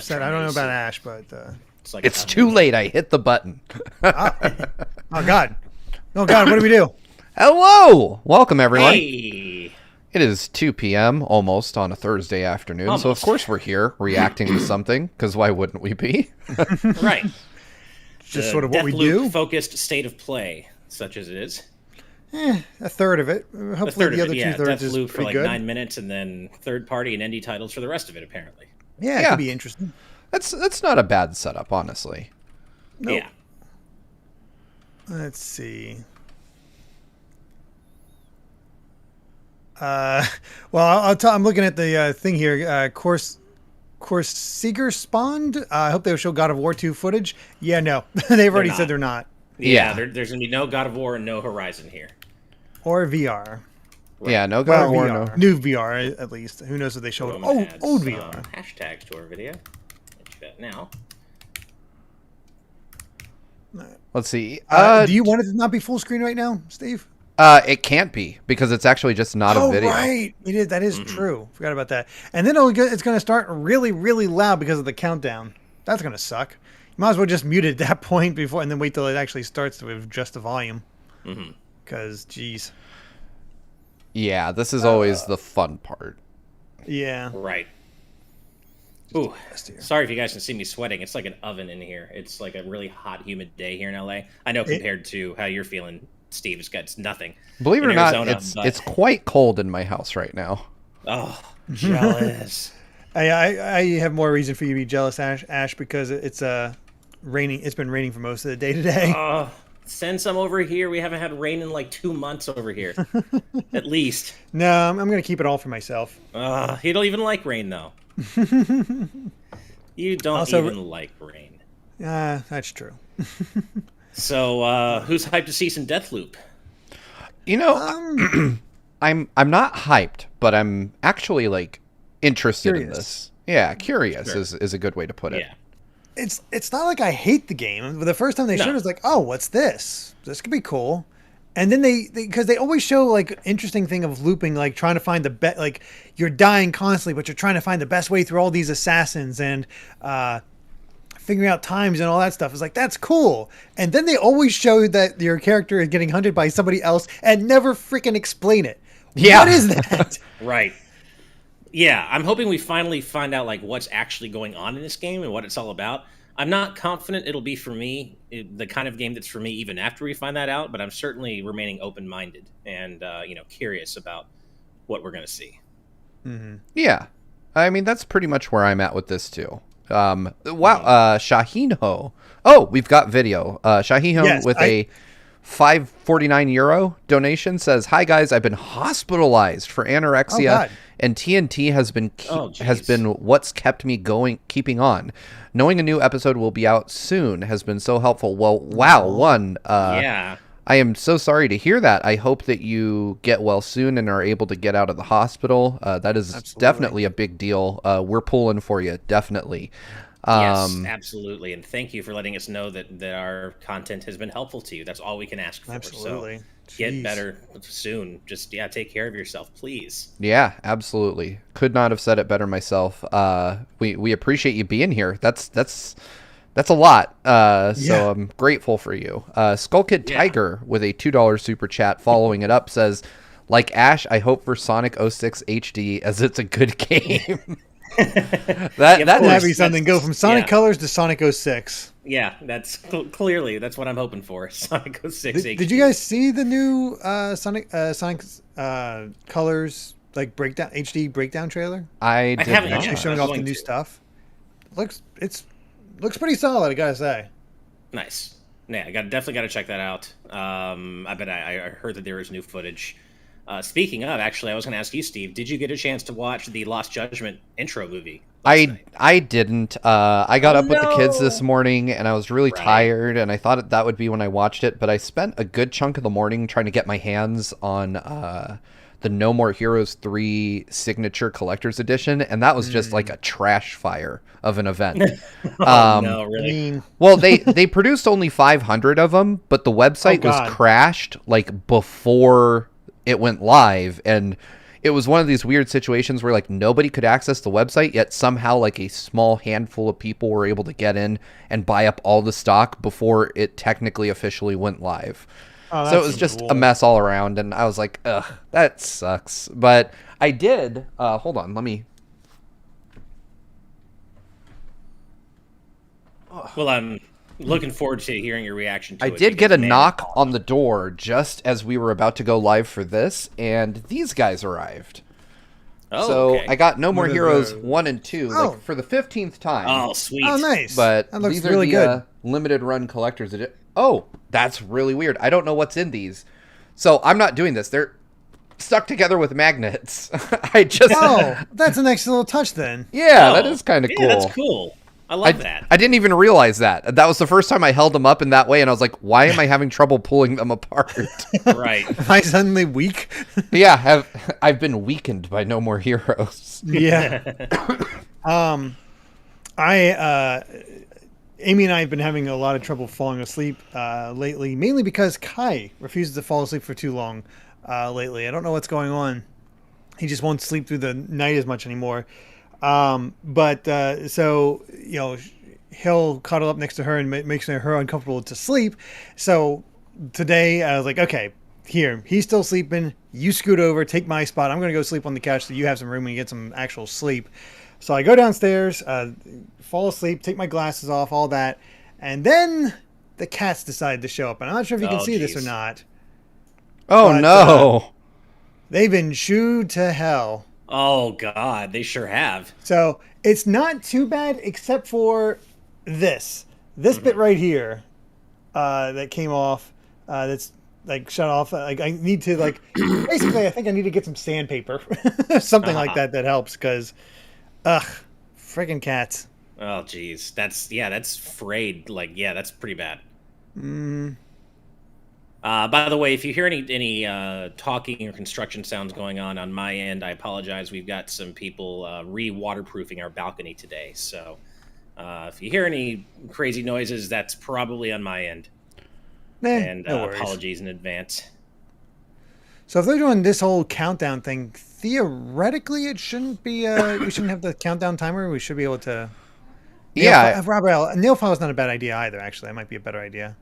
upset. I don't know about Ash, but it's too late. I hit the button. Oh God! Oh God! What do we do? Hello, welcome everyone. Hey. It is 2 p.m. almost on a Thursday afternoon, so of course we're here reacting to something. Because why wouldn't we be? Right. Just sort of what we do. Focused state of play, such as it is. A third of it. Hopefully the other 2/3 is Deathloop for pretty like good. 9 minutes, and then third party and indie titles for the rest of it. Apparently. Yeah, it could be interesting. That's not a bad setup, honestly. Nope. Yeah. Let's see. Well, I'm looking at the thing here. Course Seeker spawned. I hope they'll show God of War 2 footage. Yeah, no, they've already said they're not. Yeah. There's gonna be no God of War and no Horizon here. Or VR. Right. Yeah, no God of War. VR. No. New VR at least. Who knows if they showed old VR. Hashtags to our video. Let's do that now. Let's see. Do you want it to not be full screen right now, Steve? It can't be because it's actually just not a video. Oh, right. It is. That is true. Forgot about that. And then it's going to start really, really loud because of the countdown. That's going to suck. You might as well just mute it at that point before, and then wait till it actually starts with just the volume. Because, geez. Yeah, this is always the fun part. Yeah. Right. Ooh, sorry if you guys can see me sweating. It's like an oven in here. It's like a really hot, humid day here in LA. I know compared to how you're feeling, Steve, it's nothing. Believe it or not, it's quite cold in my house right now. Oh, jealous. I have more reason for you to be jealous, Ash, because it's raining. It's been raining for most of the day today. Send some over here. We haven't had rain in like 2 months over here, at least. No, I'm going to keep it all for myself. You don't even like rain, though. You don't even like rain. That's true. So, who's hyped to see some Deathloop? You know, I'm not hyped, but I'm actually like interested in this. Yeah, curious is a good way to put it. Yeah. It's not like I hate the game. The first time they showed it, was like, oh, what's this? This could be cool. And then because they always show like interesting thing of looping, like trying to find the best, like you're dying constantly, but you're trying to find the best way through all these assassins and figuring out times and all that stuff. It's like, that's cool. And then they always show that your character is getting hunted by somebody else and never freaking explain it. Yeah. What is that? Right. Yeah, I'm hoping we finally find out like what's actually going on in this game and what it's all about. I'm not confident it'll be for me, the kind of game that's for me even after we find that out, but I'm certainly remaining open-minded and curious about what we're going to see. Yeah. I mean, that's pretty much where I'm at with this too. Shaheen Ho. Oh, we've got video. Shaheen Ho with a €5.49 donation says, "Hi guys, I've been hospitalized for anorexia, and TNT has been what's kept me keeping on. Knowing a new episode will be out soon has been so helpful." Well, wow. I am so sorry to hear that. I hope that you get well soon and are able to get out of the hospital. That is definitely a big deal. We're pulling for you, definitely. Yes, absolutely. And thank you for letting us know that our content has been helpful to you. That's all we can ask for. Absolutely. So get better soon. Just, take care of yourself, please. Yeah, absolutely. Could not have said it better myself. We appreciate you being here. That's a lot. So I'm grateful for you. Skull Kid Tiger with a $2 super chat following it up says, "Like Ash, I hope for Sonic 06 HD as it's a good game." That'd be something. Go from Sonic Colors to Sonic 06. Yeah, that's clearly that's what I'm hoping for. Sonic 06 HD. Did you guys see the new Sonic Colors like HD breakdown trailer? I haven't. Actually showing off the new stuff. Looks pretty solid, I gotta say. Nice. Yeah, definitely got to check that out. I heard that there is new footage. Speaking of, actually, I was going to ask you, Steve, did you get a chance to watch the Lost Judgment intro movie? I didn't. I got up with the kids this morning, and I was really tired, and I thought that would be when I watched it, but I spent a good chunk of the morning trying to get my hands on the No More Heroes 3 Signature Collector's Edition, and that was just like a trash fire of an event. No, really? Well, they produced only 500 of them, but the website was crashed like before it went live, and it was one of these weird situations where like nobody could access the website, yet somehow like a small handful of people were able to get in and buy up all the stock before it technically officially went live. Oh, so it was just a mess all around, and I was like, ugh, that sucks. But I did, hold on, let me... Well, I'm looking forward to hearing your reaction to it. I did get a knock on the door just as we were about to go live for this, and these guys arrived. Oh, so okay. I got No More Heroes 1 and 2 like for the 15th time. Oh, sweet. Oh, nice. But these are really good. Limited run collectors. Oh, that's really weird. I don't know what's in these. So I'm not doing this. They're stuck together with magnets. Oh, that's a nice little touch then. Yeah, that is kind of cool. Yeah, that's cool. I love that. I didn't even realize that. That was the first time I held them up in that way, and I was like, why am I having trouble pulling them apart? Right. Am I suddenly weak? Yeah, I've been weakened by No More Heroes. Yeah. Amy and I have been having a lot of trouble falling asleep lately, mainly because Kai refuses to fall asleep for too long lately. I don't know what's going on. He just won't sleep through the night as much anymore. So, you know, he'll cuddle up next to her and makes her uncomfortable to sleep. So today I was like, okay, here, he's still sleeping. You scoot over, take my spot. I'm going to go sleep on the couch so you have some room and get some actual sleep. So I go downstairs, fall asleep, take my glasses off, all that. And then the cats decide to show up. And I'm not sure if you can see this or not. Oh, no. They've been shooed to hell. Oh, God, they sure have. So it's not too bad except for this bit right here that came off. That's like shut off. Like I need to basically I think I need to get some sandpaper, something like that helps because, freaking cats. Oh, geez, that's frayed. That's pretty bad. By the way, if you hear any talking or construction sounds going on my end, I apologize. We've got some people re-waterproofing our balcony today. So if you hear any crazy noises, that's probably on my end. And no apologies in advance. So if they're doing this whole countdown thing, theoretically it shouldn't be, we shouldn't have the countdown timer. We should be able to... Yeah. Nail file is not a bad idea either, actually. That might be a better idea.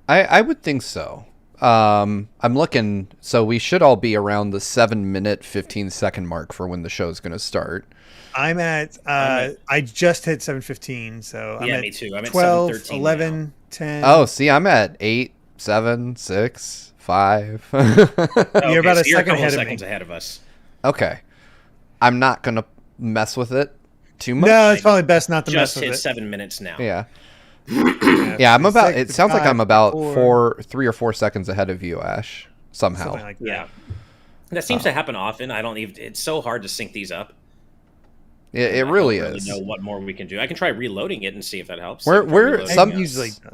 I would think so. I'm looking, so we should all be around the 7-minute, 15-second mark for when the show's going to start. I'm at I just hit 7:15, so I'm at me too. I'm 12, at 7:13 11, now. 10. Oh, see, I'm at 8, 7, 6, 5. You're about a second ahead of us. Okay. I'm not going to mess with it too much. No, it's probably best not to mess with it. Just hit 7 minutes now. Yeah. Yeah, I'm about. It sounds like I'm about 3 or 4 seconds ahead of you, Ash. Somehow. Something like that. Yeah, that seems to happen often. I don't even. It's so hard to sync these up. It really is. I don't know what more we can do. I can try reloading it and see if that helps.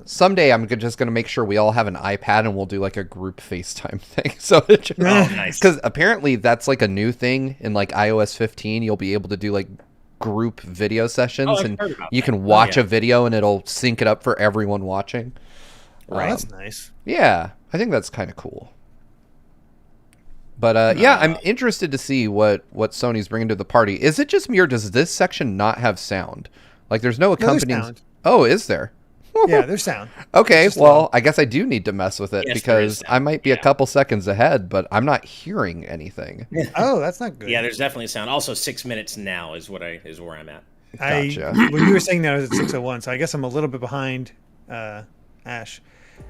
Someday I'm just gonna make sure we all have an iPad and we'll do like a group FaceTime thing. So nice. Because apparently that's like a new thing in like iOS 15. You'll be able to do like group video sessions and you can watch a video and it'll sync it up for everyone watching. Right. That's nice. Yeah, I think that's kind of cool. But I'm interested to see what Sony's bringing to the party. Is it just me or does this section not have sound? Like there's no accompanying... No, oh, is there? Yeah, there's sound. Okay, well, I guess I do need to mess with it because I might be a couple seconds ahead, but I'm not hearing anything. Oh, that's not good. Yeah, there's definitely sound. Also, 6 minutes now is where I'm at. Gotcha. When you were saying that, I was at 6:01, so I guess I'm a little bit behind Ash.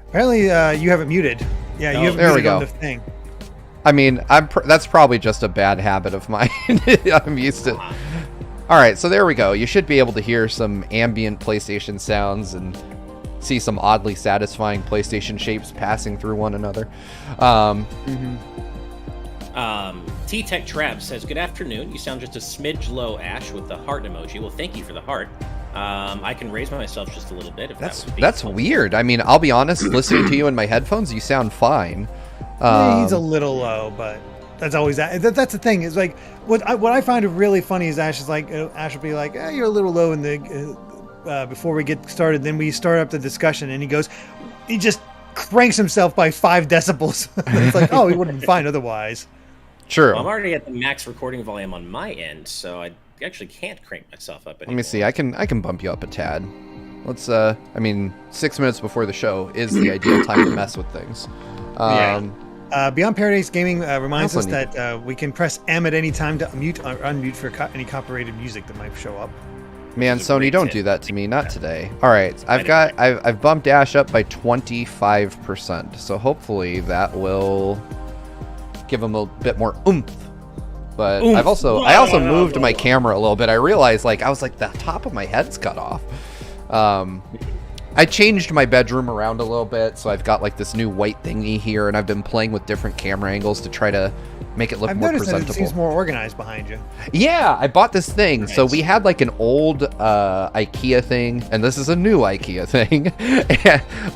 Apparently, you have it muted. Yeah, you have it muted on the thing. I mean, that's probably just a bad habit of mine. I'm used to... All right, so there we go. You should be able to hear some ambient PlayStation sounds and see some oddly satisfying PlayStation shapes passing through one another. T-Tech Trav says, good afternoon. You sound just a smidge low, Ash, with the heart emoji. Well, thank you for the heart. I can raise myself just a little bit. If that's weird. I mean, I'll be honest, listening to you in my headphones, you sound fine. Yeah, he's a little low, but that's always that. That's the thing. Is like what I find really funny is Ash will be like, you're a little low in the before we get started. Then we start up the discussion, and he just cranks himself by 5 decibels. It's like, oh, he would have been fine otherwise. True. Well, I'm already at the max recording volume on my end, so I actually can't crank myself up anymore. Let me see. I can bump you up a tad. Let's. I mean, 6 minutes before the show is the ideal time to mess with things. Beyond Paradise Gaming reminds us that we can press M at any time to mute or unmute for any copyrighted music that might show up. Man, Sony, don't do that to me. Not today. All right, I've bumped Ash up by 25%, so hopefully that will give him a bit more oomph. But I also moved my camera a little bit. I realized I was like the top of my head's cut off. I changed my bedroom around a little bit, so I've got like this new white thingy here, and I've been playing with different camera angles to try to make it look more presentable. That it seems more organized behind you. Yeah, I bought this thing. Nice. So we had like an old IKEA thing, and this is a new IKEA thing.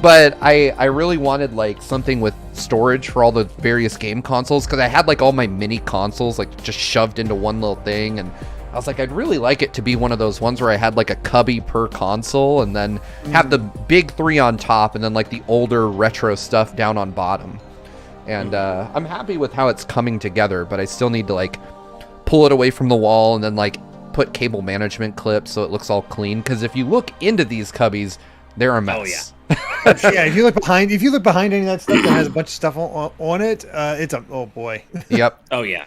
But I really wanted like something with storage for all the various game consoles, because I had like all my mini consoles like just shoved into one little thing, and I was like, I'd really like it to be one of those ones where I had like a cubby per console, and then have the big three on top, and then like the older retro stuff down on bottom. And I'm happy with how it's coming together, but I still need to like pull it away from the wall and then like put cable management clips so it looks all clean. Because if you look into these cubbies, they're a mess. Oh yeah. Yeah. If you look behind any of that stuff that has a bunch of stuff on it, it's a oh boy. Yep. Oh yeah.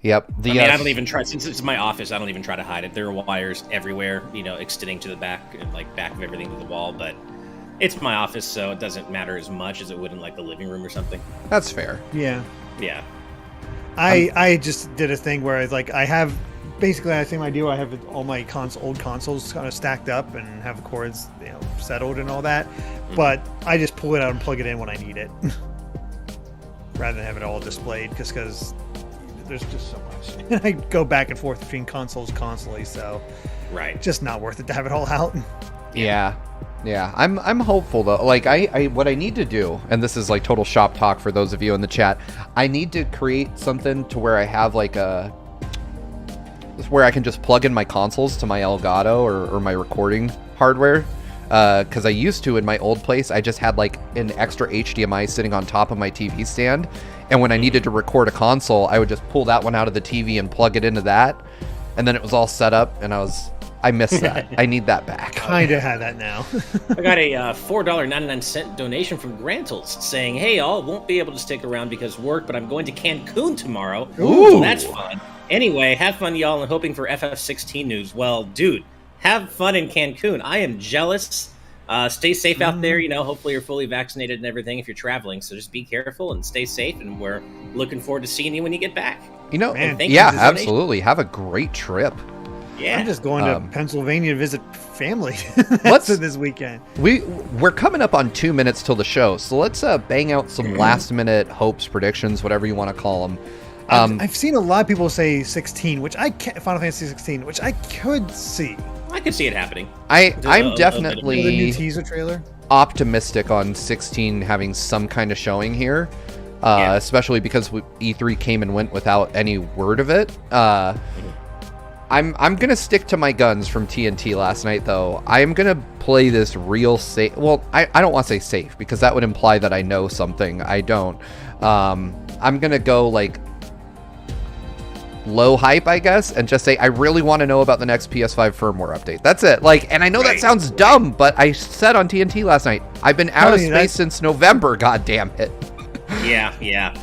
Yep. I mean, I don't even try, since it's my office, I don't even try to hide it. There are wires everywhere, extending to the back and like back of everything to the wall, but it's my office, so it doesn't matter as much as it would in like the living room or something. That's fair. Yeah. Yeah. I just did a thing where I have basically the same idea. I have all my old consoles kind of stacked up and have the cords settled and all that, but I just pull it out and plug it in when I need it, rather than have it all displayed, because there's just so much. And I go back and forth between consoles constantly, so right, just not worth it to have it all out. Yeah. I'm hopeful though. Like I what I need to do, and this is like total shop talk for those of you in the chat, I need to create something to where I have like where I can just plug in my consoles to my Elgato or my recording hardware. Because I used to in my old place, I just had like an extra HDMI sitting on top of my TV stand, and when I needed to record a console, I would just pull that one out of the TV and plug it into that, and then it was all set up, and I missed that. I need that back. Kinda had that now. I got a $4.99 donation from Grantles saying, "Hey, all, won't be able to stick around because work, but I'm going to Cancun tomorrow. Ooh. So that's fun. Anyway, have fun, y'all, and hoping for FF16 news." Well, dude, have fun in Cancun. I am jealous. Stay safe out there. Hopefully you're fully vaccinated and everything if you're traveling. So just be careful and stay safe. And we're looking forward to seeing you when you get back. Man, yeah, absolutely. Have a great trip. Yeah, I'm just going to Pennsylvania to visit family. That's this weekend. We're coming up on 2 minutes till the show, so let's bang out some last minute hopes, predictions, whatever you want to call them. I've seen a lot of people say 16, which I can't. Final Fantasy 16, which I could see. I could see it happening. I'm definitely the new teaser trailer. Optimistic on 16 having some kind of showing here, especially because E3 came and went without any word of it. I'm gonna stick to my guns from TNT last night, though. I'm gonna play this real safe. Well, I don't want to say safe because that would imply that I know something. I don't. I'm gonna go like low hype, I guess, and just say I really want to know about the next PS5 firmware update. That's it. And I know that sounds dumb, but I said on TNT last night, I've been out of space since November. God damn it. Yeah.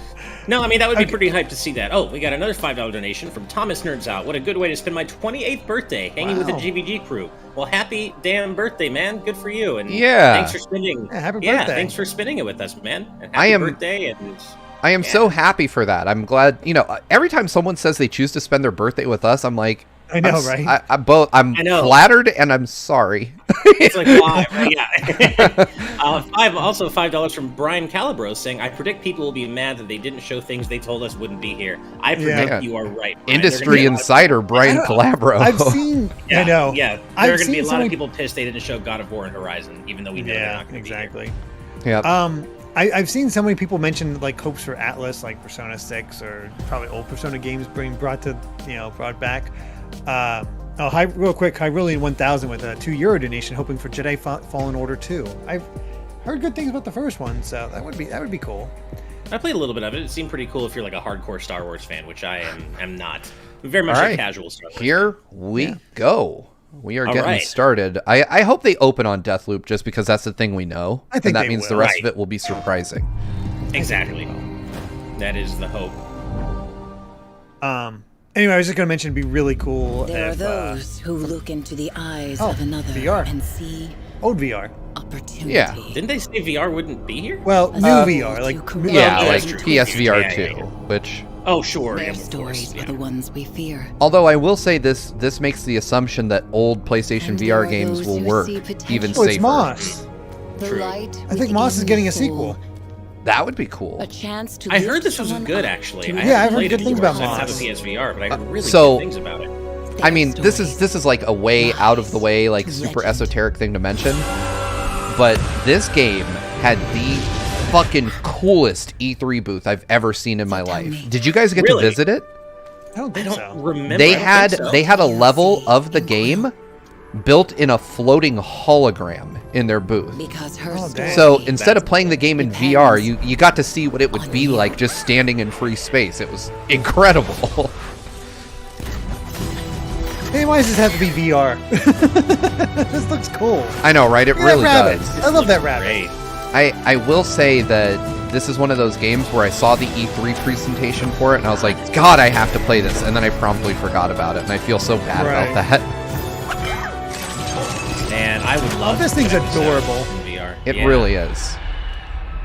No, I mean, that would be pretty hype to see that. Oh, we got another $5 donation from Thomas Nerds Out. What a good way to spend my 28th birthday, hanging with the GVG crew. Well, happy damn birthday, man. Good for you. And thanks for spending. Happy birthday. Thanks for spending it with us, man. And happy birthday. And I am so happy for that. I'm glad, every time someone says they choose to spend their birthday with us, I'm like, I know, right? I'm flattered and I'm sorry. It's like, why? Yeah. Also $5 from Brian Calabro saying, I predict people will be mad that they didn't show things they told us wouldn't be here. I predict you are right, Brian. Industry insider Brian Calabro. I've seen, I know. Yeah. There are going to be a lot of people pissed they didn't show God of War and Horizon, even though we know they're not going to exactly. be here. Yeah. I've seen so many people mention like hopes for Atlas, like Persona 6 or probably old Persona games being brought back. Hi, real quick, Hyrillian 1000 with a €2 donation, hoping for Jedi Fallen Order 2. I've heard good things about the first one, so that would be cool. I played a little bit of it. It seemed pretty cool if you're like a hardcore Star Wars fan, which I am not. Very much a casual Star Wars Here fan. we go. We are getting started. I hope they open on Deathloop just because that's the thing we know. I think that means the rest of it will be surprising. Exactly. That is the hope. Anyway, I was just going to mention it'd be really cool There if... are those who look into the eyes of another VR. and see Old VR. opportunity. Yeah. Didn't they say VR wouldn't be here? Well, new VR. Like, yeah, like true. PSVR 2, Yeah. which... Oh, sure. Their Yeah, of stories course. are the ones we fear. Although I will say this makes the assumption that old PlayStation And VR there are games those will who work see potential. even oh, it's safer. Moss. The True. light I think Moss is getting a sequel. That would be cool. A chance to I heard lift this was someone good, up actually. to I Yeah, I've haven't heard played good it things before, about so I don't have a Moss. PSVR, but I heard really So- good things about it. I mean, this is like a way out of the way, like super esoteric thing to mention. But this game had the fucking coolest E3 booth I've ever seen in my life. Did you guys get to visit it? I don't I think don't so. remember. They I don't think so. had a level of the game built in a floating hologram in their booth. Because her Oh, story dang. So instead of playing the game in VR, depends you got to see what it would on be you. like just standing in free space. It was incredible. Hey, why does this have to be VR? This looks cool. I know, right? It Look at really that rabbit. does. I love that rabbit. Great. I will say that this is one of those games where I saw the E3 presentation for it and I was like, God, I have to play this. And then I promptly forgot about it. And I feel so bad Right. about that. And I would love this to thing's check this out adorable. in VR. It Yeah. really is.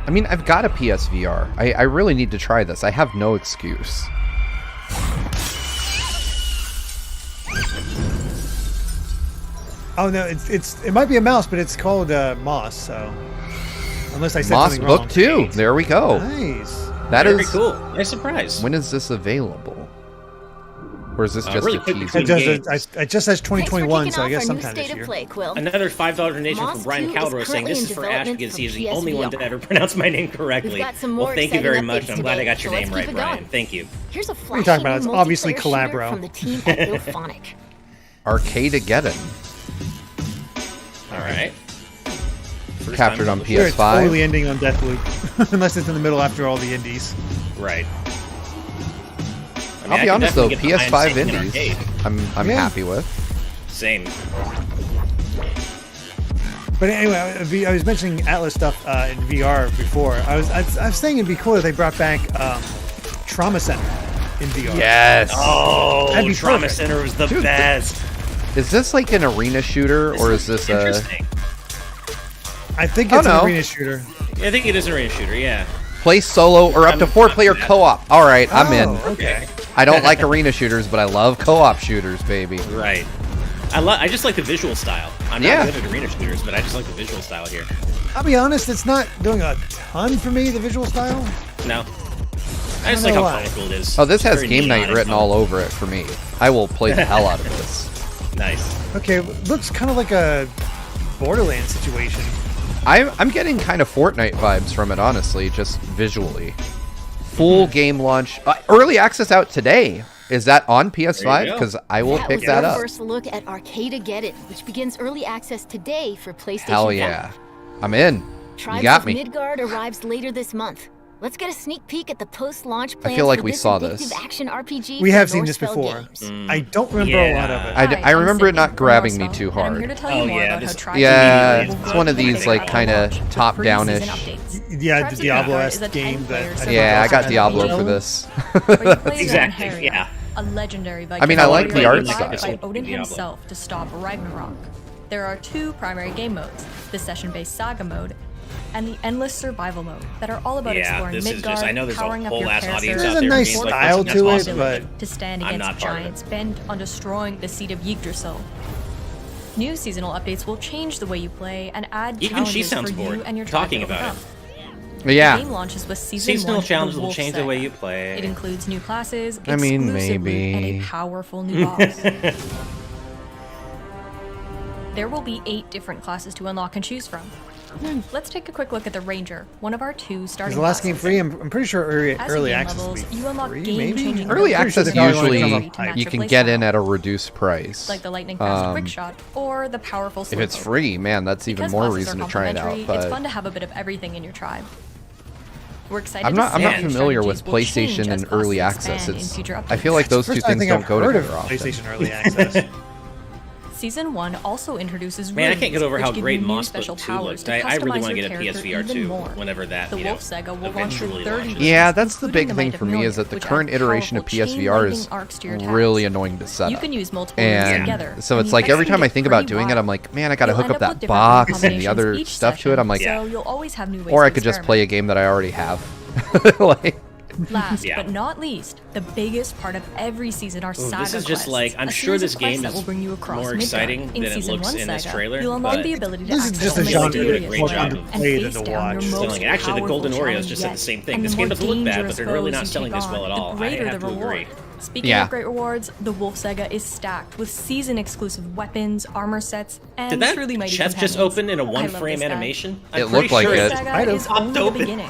I mean, I've got a PSVR. I really need to try this. I have no excuse. Oh no, it might be a mouse, but it's called Moss. So unless I said Moss something Book wrong. 2. There we go. Nice. That Very is cool. Nice surprise. When is this available? Or is this just really a quick teaser? It just says 2021, Thanks so for I guess kicking off our new sometime this State of year. Play, Quill. Another $5 donation Moss from Brian 2 is Caldwell saying, currently "This in is for Ash development because for he is the only one to PSVR. ever pronounce my name correctly." We've got some more Well, thank you very exciting much. updates I'm glad I today, got your so let's name right, keep it Brian. going. Thank you. Here's a are you flashy talking about? new It's obviously multiplayer shooter Calabro. from the team at Ilphonic. Arcade-ageddon. All right. First Captured time on Sure, it's PS5. totally ending on Deathloop, unless it's in the middle after all the indies. Right. I mean, I'll I be can honest though, definitely get behind PS5 seeing it in indies, arcade. I'm Yeah. happy with. Same. But anyway, I was mentioning Atlas stuff in VR before. I was saying it'd be cool if they brought back Trauma Center in VR. Yes. Oh, That'd be Trauma perfect. Center was the best. Is this like an arena shooter or is this a? Interesting? I think Oh, it's no. an arena shooter. I think it is an arena shooter. Yeah. Play solo or up to I'm 4-player not- co-op. All right, I'm in. Oh, okay. I don't like arena shooters, but I love co-op shooters, baby. Right. I just like the visual style. I'm Yeah. not good at arena shooters, but I just like the visual style here. I'll be honest, it's not doing a ton for me, the visual style. No. I just like know how why. colorful it is. Oh, this It's has very game neon night and written all over it for me. I will play the hell out of this. Nice. Okay, looks kind of like a Borderlands situation. I'm getting kind of Fortnite vibes from it, honestly, just visually. Full game launch. Early access out today. Is that on PS5? There you go. Because I will pick was that our up. first look at Arcade-ageddon, which begins early access today for PlayStation Hell 5. yeah. I'm in. Tribes You got of me. Midgard arrives later this month. Let's get a sneak peek at the post-launch plans feel like for we this saw addictive this. action RPG We from have seen this Northfell before. Games. I don't remember a lot of it. I Hi, remember I'm it not Sydney grabbing from me Northfell, too and I'm hard. here to tell you Oh, more yeah, about this- how Tribes Yeah, of Midgard it's one of will these be like available kind of with free top-down-ish. season updates. Yeah, Tribes the of Midgard is Diablo-esque a game 10-player that. single Yeah, I got player Diablo game for this. where you play as Exactly, Harry, yeah. a legendary I mean, I Viking like the warrior art inspired style. by Odin Diablo. himself to stop Ragnarok. There are two primary game modes, the session-based saga mode and the endless survival mode that are all about Yeah, exploring this is Midgard, just- I know there's a powering up whole your ass audience character, out There's a there nice being like, style "That's to it, awesome." but to stand I'm against not part of it. giants bent on destroying the seat of Yggdrasil. New seasonal updates will change the way you play and add Even challenges she sounds for bored you and your tribe talking to about it. overcome. Yeah. The game launches with season Seasonal 1 of challenges the will Wolf change the way Saga. you play. It includes new classes, I mean, exclusive loot, and maybe. a powerful new boss. There will be 8 different classes to unlock and choose from. Let's take a quick look at the Ranger, one of our 2 starting Is the last game classes. free? I'm pretty sure As you early gain access will levels, be you unlock free, game-changing maybe? Early abilities access that allow usually you usually to match you your can play get style, in at a reduced price. like the lightning fast Um, quick shot or the powerful If slow it's poke. free, man, that's even Because more classes reason are to try it out. complementary, it's fun But to have a bit of everything in your tribe. We're excited I'm not to see familiar with strategies will change PlayStation as and early classes access. expand in future I feel like those two First, I things think don't I've go heard together of often. PlayStation Early Access. Season 1 also introduces Man, I rooms, can't get over which how give great you new Moss special Book 2 powers looks. to I really customize want to your get a character PSVR even 2 more. whenever that, The you know, Wolf Saga will launch with eventually 30 launches. games, Yeah, that's the including big the thing Might for of me is Millions, that the which current add iteration of powerful PSVR is chain-lightning arcs to your really attacks. annoying to set You up. can use multiple moves And together. so and it's the like every effects time can I get think about pretty doing it, wild. I'm like, man, I gotta You'll hook end up that with different box and the combinations other each stuff to it. I'm like, session, so you'll always have new ways or I to could just experiment. play a game that I already have. Like, Last Yeah. but not least, the biggest part of every season are saga This is just quests, like, I'm a sure series this of quests game that is will bring you across more Midgard. exciting In than it Season looks 1 in this saga, trailer, you'll unlock but the ability to This is access just a the genre mysterious great world job. and underplayed face in the down your watch. most Selling it. Actually, the powerful Golden Oreos just said challenge the same yet. thing. And This the game more doesn't look bad, but dangerous they're really foes not you selling take this well on, at all. the I greater have the to reward. agree. Speaking Yeah. of great rewards, the Wolf Saga is stacked with season-exclusive weapons, armor sets, and Did that truly mighty chest just companions. open in a I love one-frame this guy. animation? It I'm looked pretty like sure it. The Might Saga have is only popped the open. beginning.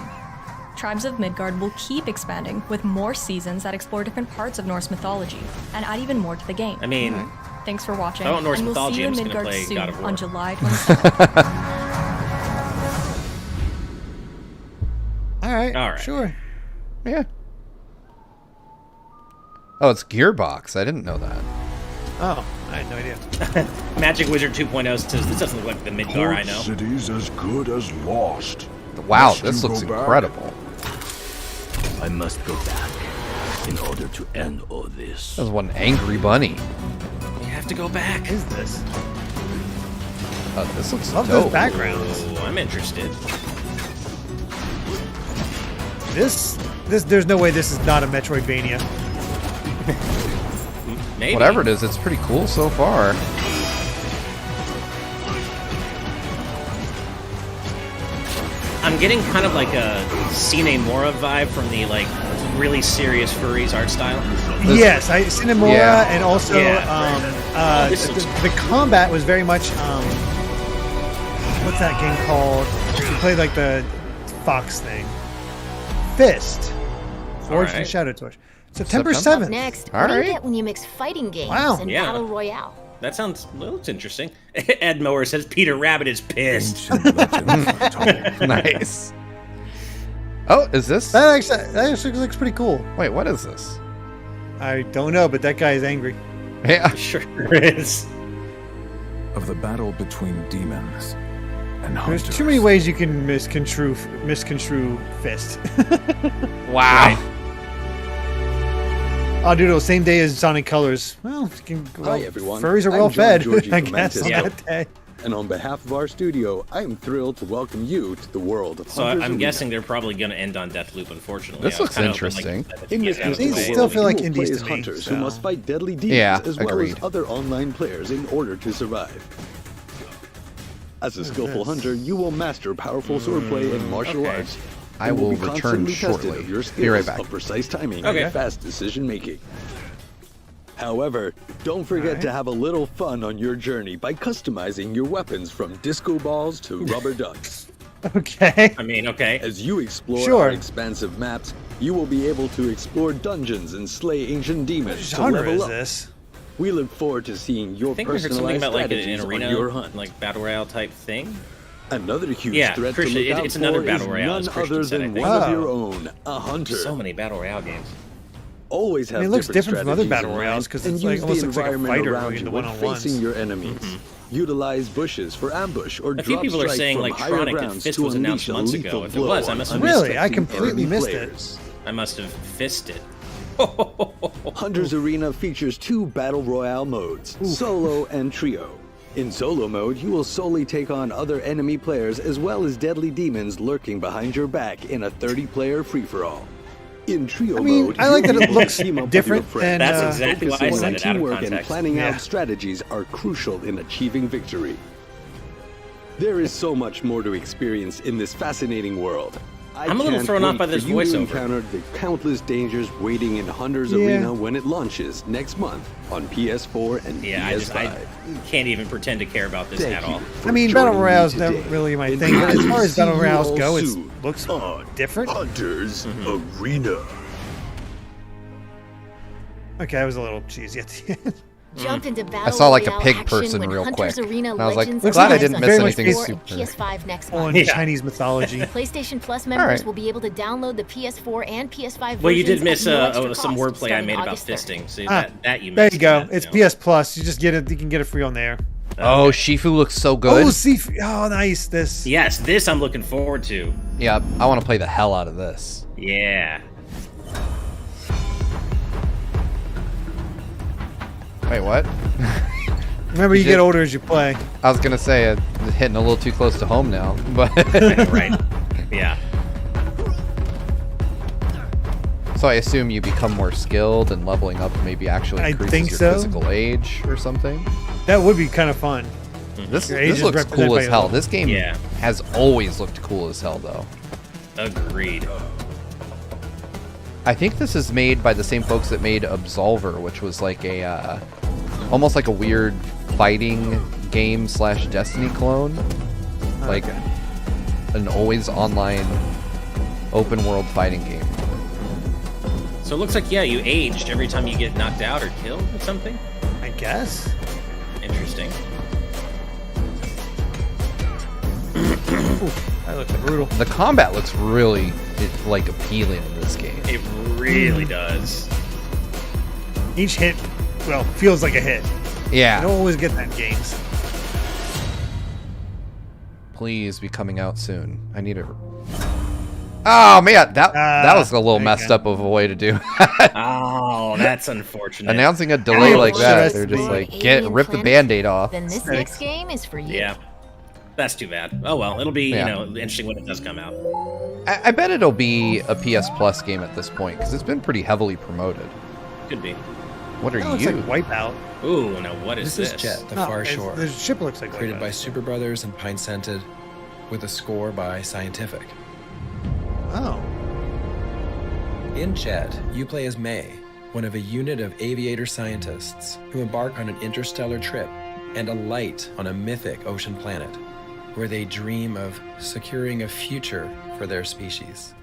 Tribes of Midgard will keep expanding with more seasons that explore different parts of Norse mythology and add even more to the game. I mean, Thanks for watching, If I want Norse and we'll mythology, see you I'm in just gonna Midgard play soon God of War. on July 27th. All right. All right. Sure. yeah. Oh, it's Gearbox. I didn't know that. Oh, I had no idea. Magic Wizard 2.0 says this doesn't look like the Midgar I Port know. City's as good as lost. Wow, Must this you looks go back? incredible. I must go back in order to end all this. That was one angry bunny. You have to go back. What is this? Oh, this looks Love dope. those backgrounds. Oh, I'm interested. This. There's no way this is not a Metroidvania. Maybe. Whatever it is, it's pretty cool so far. I'm getting kind of like a Cine Mora vibe from the like really serious furries art style. Yes, Cinemora, Yeah. and also Yeah. This looks- the combat was very much what's that game called? You played like the fox thing. Fist. Forged in right. Shadow Torch. September September? 7th. Next, All what do you right. get when you mix fighting games Wow. and Yeah. battle royale? That sounds interesting. Ed Mower says Peter Rabbit is pissed. Ancient legends are told. Nice. Oh, is this? That actually looks pretty cool. Wait, what is this? I don't know, but that guy is angry. Yeah. Sure is. Of the battle between demons and There's hunters. too many ways you can misconstrue Fist. Wow. Oh, dude, the same day as Sonic Colors. Well, you can, Hi, everyone. furries are I'm well John fed, Giorgi I from guess, on Mantis. that day. And on behalf of our studio, I am thrilled to welcome you to the world of So Hunters I'm Arena. guessing they're probably going to end on Deathloop, unfortunately. This I was looks kinda hoping, interesting. that In get this out of the These way. still feel like you will indies play to as me, hunters so- who must fight deadly demons Yeah, as well agreed. as other online players in order to survive. As a skillful hunter, you will master powerful swordplay and martial okay. arts. I and will be return constantly tested shortly. of your Be right skills back. of precise timing Okay. and fast decision making. However, don't forget to have a little fun on your journey by customizing your weapons from disco balls to rubber ducks. Okay. I mean, okay. As you explore Sure. our expansive maps, you will be able to explore dungeons and slay ancient What demons to genre level is up. this? We look forward to seeing your I think I heard something personalized about like strategies an on arena, your hunt. like battle royale type thing. Another huge Yeah, threat to Christian, look out it's another for battle is royale, as none Christian other said, I than think. one of Oh. your own, a hunter. So many battle royale games. Always have I mean, it looks different from other strategies battle in royales mind, 'cause and it's like- use almost the looks like a environment fighter around going you into when one-on-ones. facing your enemies. Utilize bushes for ambush or A few drop people are strike saying from like higher Tronic and grounds Fist to was announced unleash a months lethal ago. If it blow was, I on must have Really? missed I it. completely enemy missed it. players. I must have fisted. Hunter's Arena features two battle royale modes, solo and trio. In solo mode, you will solely take on other enemy players as well as deadly demons lurking behind your back in a 30-player free-for-all. In trio I mean, mode, I like that you it will looks team up with different your friends. than, That's exactly why I Focusing said on it out of teamwork and context. planning Yeah. out strategies are crucial in achieving victory. There is so much more to experience in this fascinating world. I'm a little can't thrown off wait by this for you to voiceover. encounter the countless dangers waiting in Hunter's Yeah. Arena when it launches next month on PS4 and Yeah, PS5. I can't even pretend to care about this Thank at you all. for I mean, battle joining me royales today. never really my And thing. But as I far will as battle see you royales all go, it soon looks on different. Hunter's Arena. Okay, I was a little cheesy at the end. Jump into battle I saw like a royale pig action person when real Hunters quick. Arena And I was like, Legends glad I arrives didn't on miss very much anything PS4 super. and PS5 next On month. Chinese mythology. PlayStation Plus members right. will be able to download the PS4 and PS5 versions. Well, you did miss at no extra some cost, wordplay I starting made about August 3rd. fisting. So Ah, that you There missed. you go. That, It's you know. PS Plus. You just get it. You can get it free on there. Oh, Shifu looks so good. Oh, see. Oh, nice. This. Yes, this I'm looking forward to. Yeah, I want to play the hell out of this. Yeah. Wait, what? Remember, you get older as you play. I was gonna say it's hitting a little too close to home now, but Right. Yeah. so I assume you become more skilled and leveling up maybe actually I increases think your so. physical age or something. That would be kind of fun. This Your age is looks represented cool by as your hell. level. This game Yeah. has always looked cool as hell though. Agreed. I think this is made by the same folks that made Absolver, which was like a almost like a weird fighting game / Destiny clone. Like an always online open world fighting game. So it looks like, yeah, you aged every time you get knocked out or killed or something. I guess. Interesting. That looks brutal. The combat looks really like appealing in this game. It really does. Each hit, well, feels like a hit. I Yeah. don't always get that in games. Please be coming out soon. I need it. Oh man, that was a little there you messed go. up of a way to do. Oh, that's unfortunate. Announcing a delay like that, Should they're just like Alien rip the Planet? band-aid off. Then this next game is for you. Yeah. That's too bad. Oh well, it'll be, Yeah. you know, interesting when it does come out. I bet it'll be a PS Plus game at this point because it's been pretty heavily promoted. Could be. What are That looks you? like Wipeout. Ooh, now what is This this? is Jet, the No, Far it's- Shore, The ship looks like created Wipeout. by Super Brothers and Pine Scented, with a score by Scientific. Oh. In Jet, you play as May, one of a unit of aviator scientists who embark on an interstellar trip and alight on a mythic ocean planet, where they dream of securing a future for their species.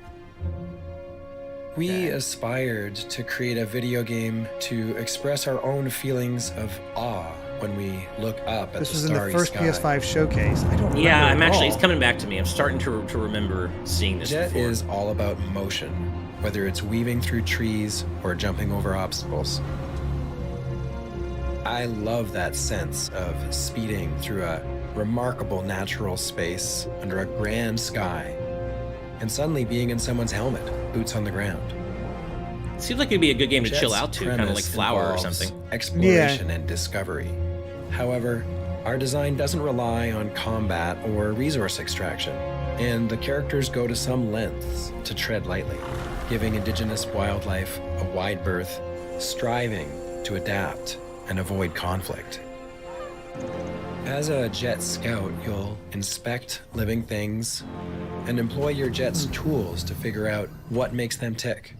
We aspired to create a video game to express our own feelings of awe when we look up at This the was in the starry first sky. PS5 showcase. I don't remember. Yeah, I'm at actually, all. it's coming back to me. I'm starting to remember seeing this Jet before. is all about motion, whether it's weaving through trees or jumping over obstacles. I love that sense of speeding through a remarkable natural space under a grand sky, and suddenly being in someone's helmet, boots on the ground. Seems like it'd be a good game to chill Jet's out to, kind of like premise Flower or involves something. Exploration and discovery. However, our design doesn't rely on combat or resource extraction, and the characters go to some lengths to tread lightly, giving indigenous wildlife a wide berth, striving to adapt and avoid conflict. As a Jet Scout, you'll inspect living things and employ your Jet's tools to figure out what makes them tick.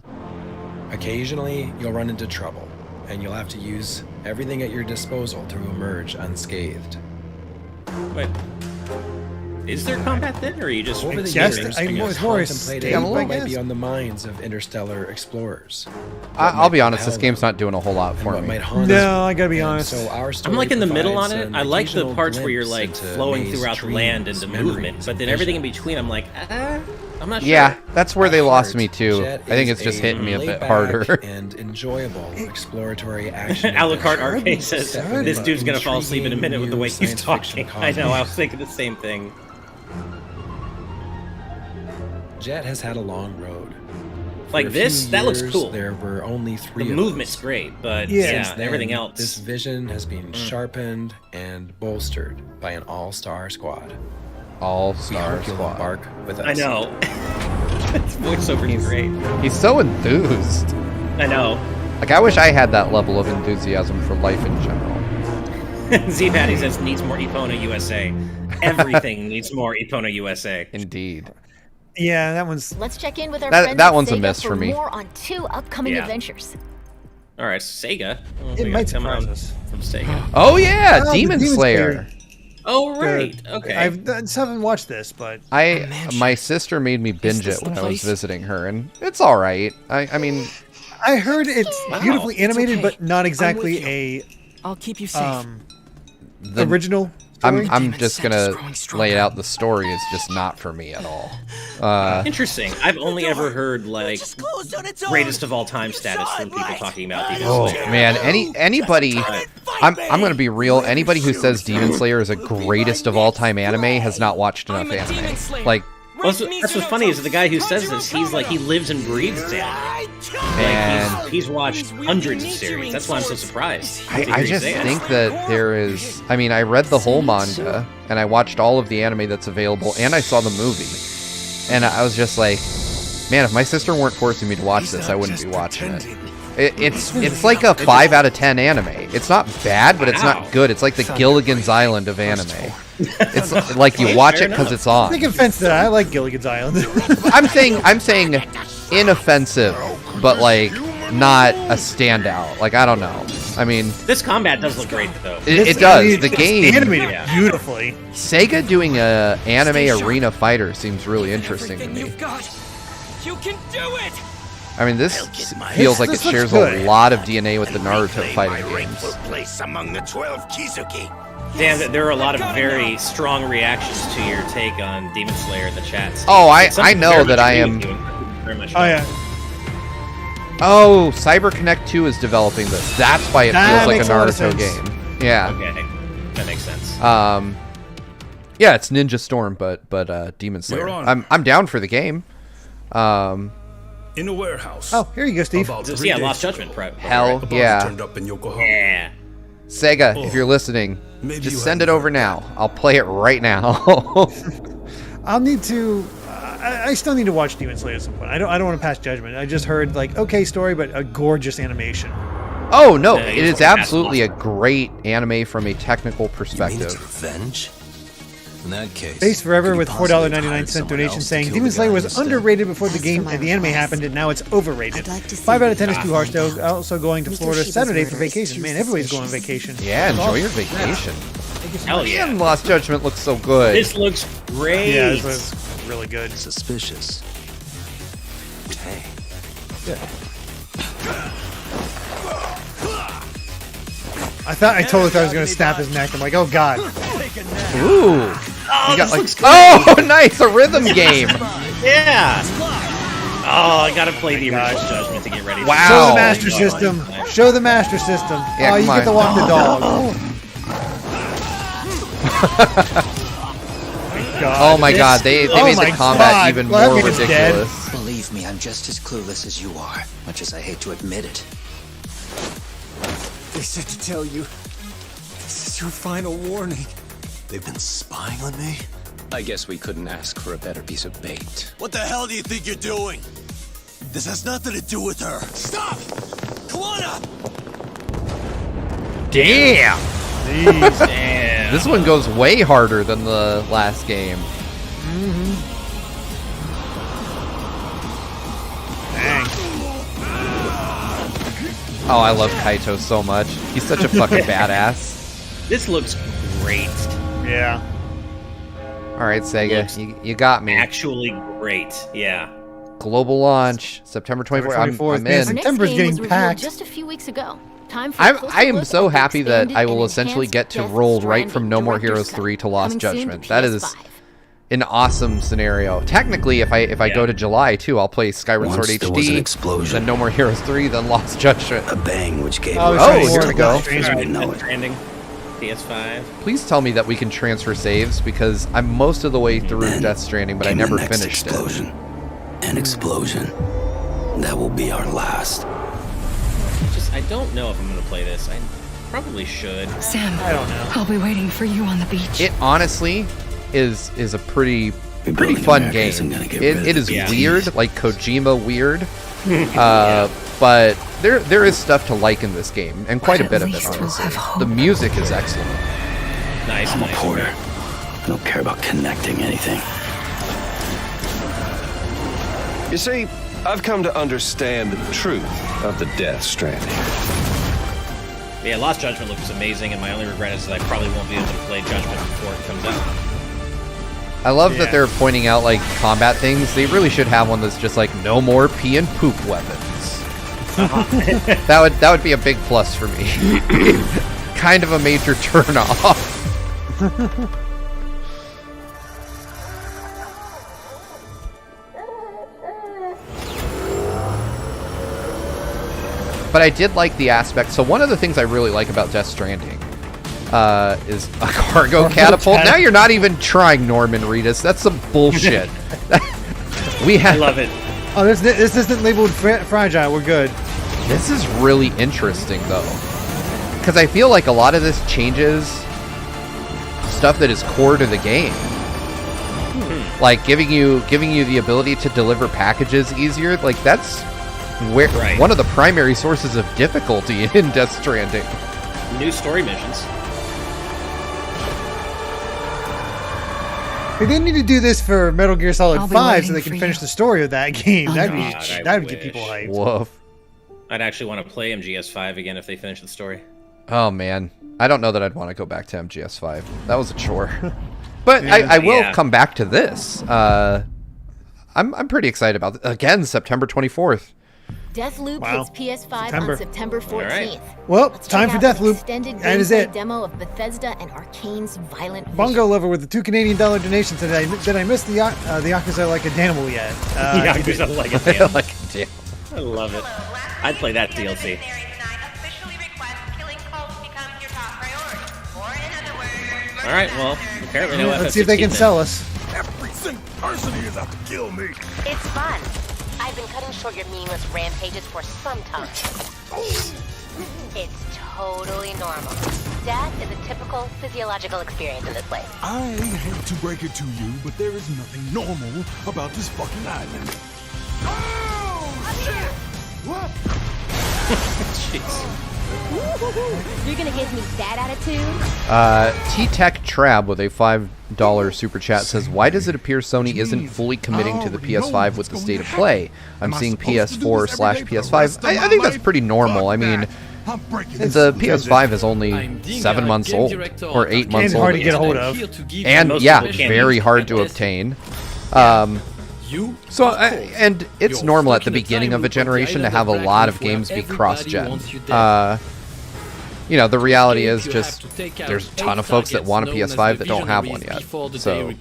Occasionally, you'll run into trouble, and you'll have to use everything at your disposal to emerge unscathed. Wait. Is there combat then, or are you just Over the guess years, I we was have more contemplated stable, what I might guess. be on the minds of interstellar explorers. I'll be honest, this game's not doing a whole lot for What me. might haunt us. No, I gotta be And honest. So our story I'm like in the middle on provides it. an I like the occasional parts where you're glimpse like into flowing May's throughout the land and dreams, the memories, movement, but and then everything in visions. between, I'm like, I'm not sure. Yeah, that's where they lost me Jet too. I think it's is just hitting me a bit laid-back harder. and enjoyable exploratory action. Alucard adventure. Arcade says Set this with dude's gonna fall asleep in a intriguing minute with the new way he's science fiction talking. I know. I was cosmos. thinking the same thing. Jet has had a long road. For Like a this, few that looks years, cool. There were only The three. of movement's us. great, but Yeah. yeah, Since then, everything This else. vision has been sharpened and bolstered by an all-star squad. We All-star hope you'll squad. embark with us. I know. His voiceover is great. He's so enthused. I know. Like, I wish I had that level of enthusiasm for life in general. Z Patty says needs more Epona USA. Everything needs more Epona USA. Indeed. Yeah, that one's. Let's check in with our That- friends that at one's a Sega miss for me. More on 2 upcoming Yeah. adventures. All right, Sega. It We might got coming surprise on us. from Sega. Oh yeah, Oh, the Demon Demon Slayer. Oh right. Good. Okay. I still haven't watched this, but My sister made me binge this it the when I was place? visiting her, and it's all right. I mean, I heard it's Wow, beautifully it's animated, okay. but not I'm exactly with a I'll keep you safe. The original story? I'm just gonna lay it out. The story is just not for me at all. Interesting. I've only ever heard like greatest of all time status from people talking about Demon Slayer. Man, anybody, I'm gonna be real. Anybody who says Demon Slayer is a greatest of all time anime has not watched enough anime. Like, well, that's what's funny is the guy who says this. He's like he lives and breathes anime. And like he's watched hundreds of series. That's why I'm so surprised. I just think that there is. I mean, I read the whole manga and I watched all of the anime that's available, and I saw the movie, and I was just like, man, if my sister weren't forcing me to watch this, I wouldn't be watching it. It's like a 5 out of 10 anime. It's not bad, but it's not good. It's like the Gilligan's Island of anime. It's like you watch it because it's on. Take offense to that. I like Gilligan's Island. I'm saying inoffensive, but like not a standout. Like, I don't know. I mean, this combat does look great though. It does. The game animated beautifully. Sega doing a anime arena fighter seems really interesting to me. You can do it. I mean, this feels like it shares a lot of DNA with the Naruto fighting games. Dan, there are a lot of very strong reactions to your take on Demon Slayer in the chat. Oh, I know that I am. Oh yeah. Oh, CyberConnect 2 is developing this. That's why it feels like a Naruto game. Yeah. Okay, that makes sense. Yeah, it's Ninja Storm, but Demon Slayer. I'm down for the game. In a warehouse. Oh, here you go, Steve. Yeah, Lost Judgment. Hell yeah. Yeah. Sega, if you're listening, just send it over now. I'll play it right now. I'll need to. I still need to watch Demon Slayer at some point. I don't want to pass judgment. I just heard like okay story, but a gorgeous animation. Oh no, it is absolutely a great anime from a technical perspective. Revenge? In that case, Space Forever with $4.99 donation saying Demon Slayer was underrated before the anime happened, and now it's overrated. 5 out of 10 is too harsh, though. Also going to Florida Saturday for vacation. Man, everybody's going on vacation. Yeah, enjoy your vacation. Hell yeah. And Lost Judgment looks so good. This looks great. Yeah, this looks really good. Suspicious. Hey. I totally thought I was going to snap his neck. I'm like, oh god. Ooh. Oh, got like, oh, nice, a rhythm game. Yeah. Oh, I gotta play the original Judgment to get ready. Wow. Show the master system. Show the master system. Yeah, oh, you get to walk the dog. Oh my god, they made the combat even more ridiculous. Believe me, I'm just as clueless as you are, much as I hate to admit it. They said to tell you, this is your final warning. They've been spying on me? I guess we couldn't ask for a better piece of bait. What the hell do you think you're doing? This has nothing to do with her. Stop! Kawana! Damn! Jeez. Damn. This one goes way harder than the last game. Dang. Oh, I love Kaito so much. He's such a fucking badass. This looks great. Yeah. All right, Sega, you got me. Actually great. Yeah. Global launch, September 24th. I'm in. September's getting packed. Just a few weeks ago. Time for I am so happy that I will essentially get to roll right from No More Heroes 3 to Lost Judgment. That is an awesome scenario. Technically, if I go to July too, I'll play Skyward Sword HD, then No More Heroes 3, then Lost Judgment. A bang which gave here we go. Stranding. PS5. Please tell me that we can transfer saves, because I'm most of the way through Death Stranding, but I never finished it. An explosion. That will be our last. I don't know if I'm going to play this. I probably should. Sam, I don't know. I'll be waiting for you on the beach. It honestly is a pretty fun game. It is weird, like Kojima weird, but there is stuff to like in this game, and quite a bit of it, honestly. The music is excellent. Nice. I'm a porter. I don't care about connecting anything. You see, I've come to understand the truth of the Death Stranding. Yeah, Lost Judgment looks amazing, and my only regret is that I probably won't be able to play Judgment before it comes out. I love that they're pointing out like combat things. They really should have one that's just like no more pee and poop weapons. That would be a big plus for me. kind of a major turnoff. But I did like the aspect. So one of the things I really like about Death Stranding is a cargo catapult. Now you're not even trying, Norman Reedus. That's some bullshit. I love it. Oh, this isn't labeled fragile. We're good. This is really interesting, though, because I feel like a lot of this changes stuff that is core to the game, like giving you the ability to deliver packages easier. Like that's where one of the primary sources of difficulty in Death Stranding. New story missions. They need to do this for Metal Gear Solid 5 so they can finish the story of that game. That would get people hyped. Woof. I'd actually want to play MGS5 again if they finish the story. Oh man, I don't know that I'd want to go back to MGS5. That was a chore. But I will come back to this. I'm pretty excited about it. Again, September 24th. Deathloop hits PS5 on September 14th. Right. Well, it's time for Deathloop. That is it. Demo of Bethesda and Arcane's Violent Vision. Bungo Lover with the $2 Canadian donations today. Did I miss the Yakuza Like a Danimal yet? Yakuza Like a Danimal. I love it. I'd play that DLC. All right, well, apparently no FF16. Let's see if they can sell us. Every single person here is out to kill me. It's fun. I've been cutting short your meaningless rampages for some time. It's totally normal. Death is a typical physiological experience in this place. I hate to break it to you, but there is nothing normal about this fucking island. Oh, shit! What? Jeez. You're gonna give me that attitude? T-Tech Trab with a $5 super chat says, why does it appear Sony isn't fully committing to the PS5 with the state of play? I'm seeing PS4/PS5. I think that's pretty normal. I mean, the PS5 is only 7 months old, or 8 months old. Hard to get a hold of. And yeah, very hard to obtain. So, and it's normal at the beginning of a generation to have a lot of games be cross-gen. You know, the reality is just there's a ton of folks that want a PS5 that don't have one yet. So,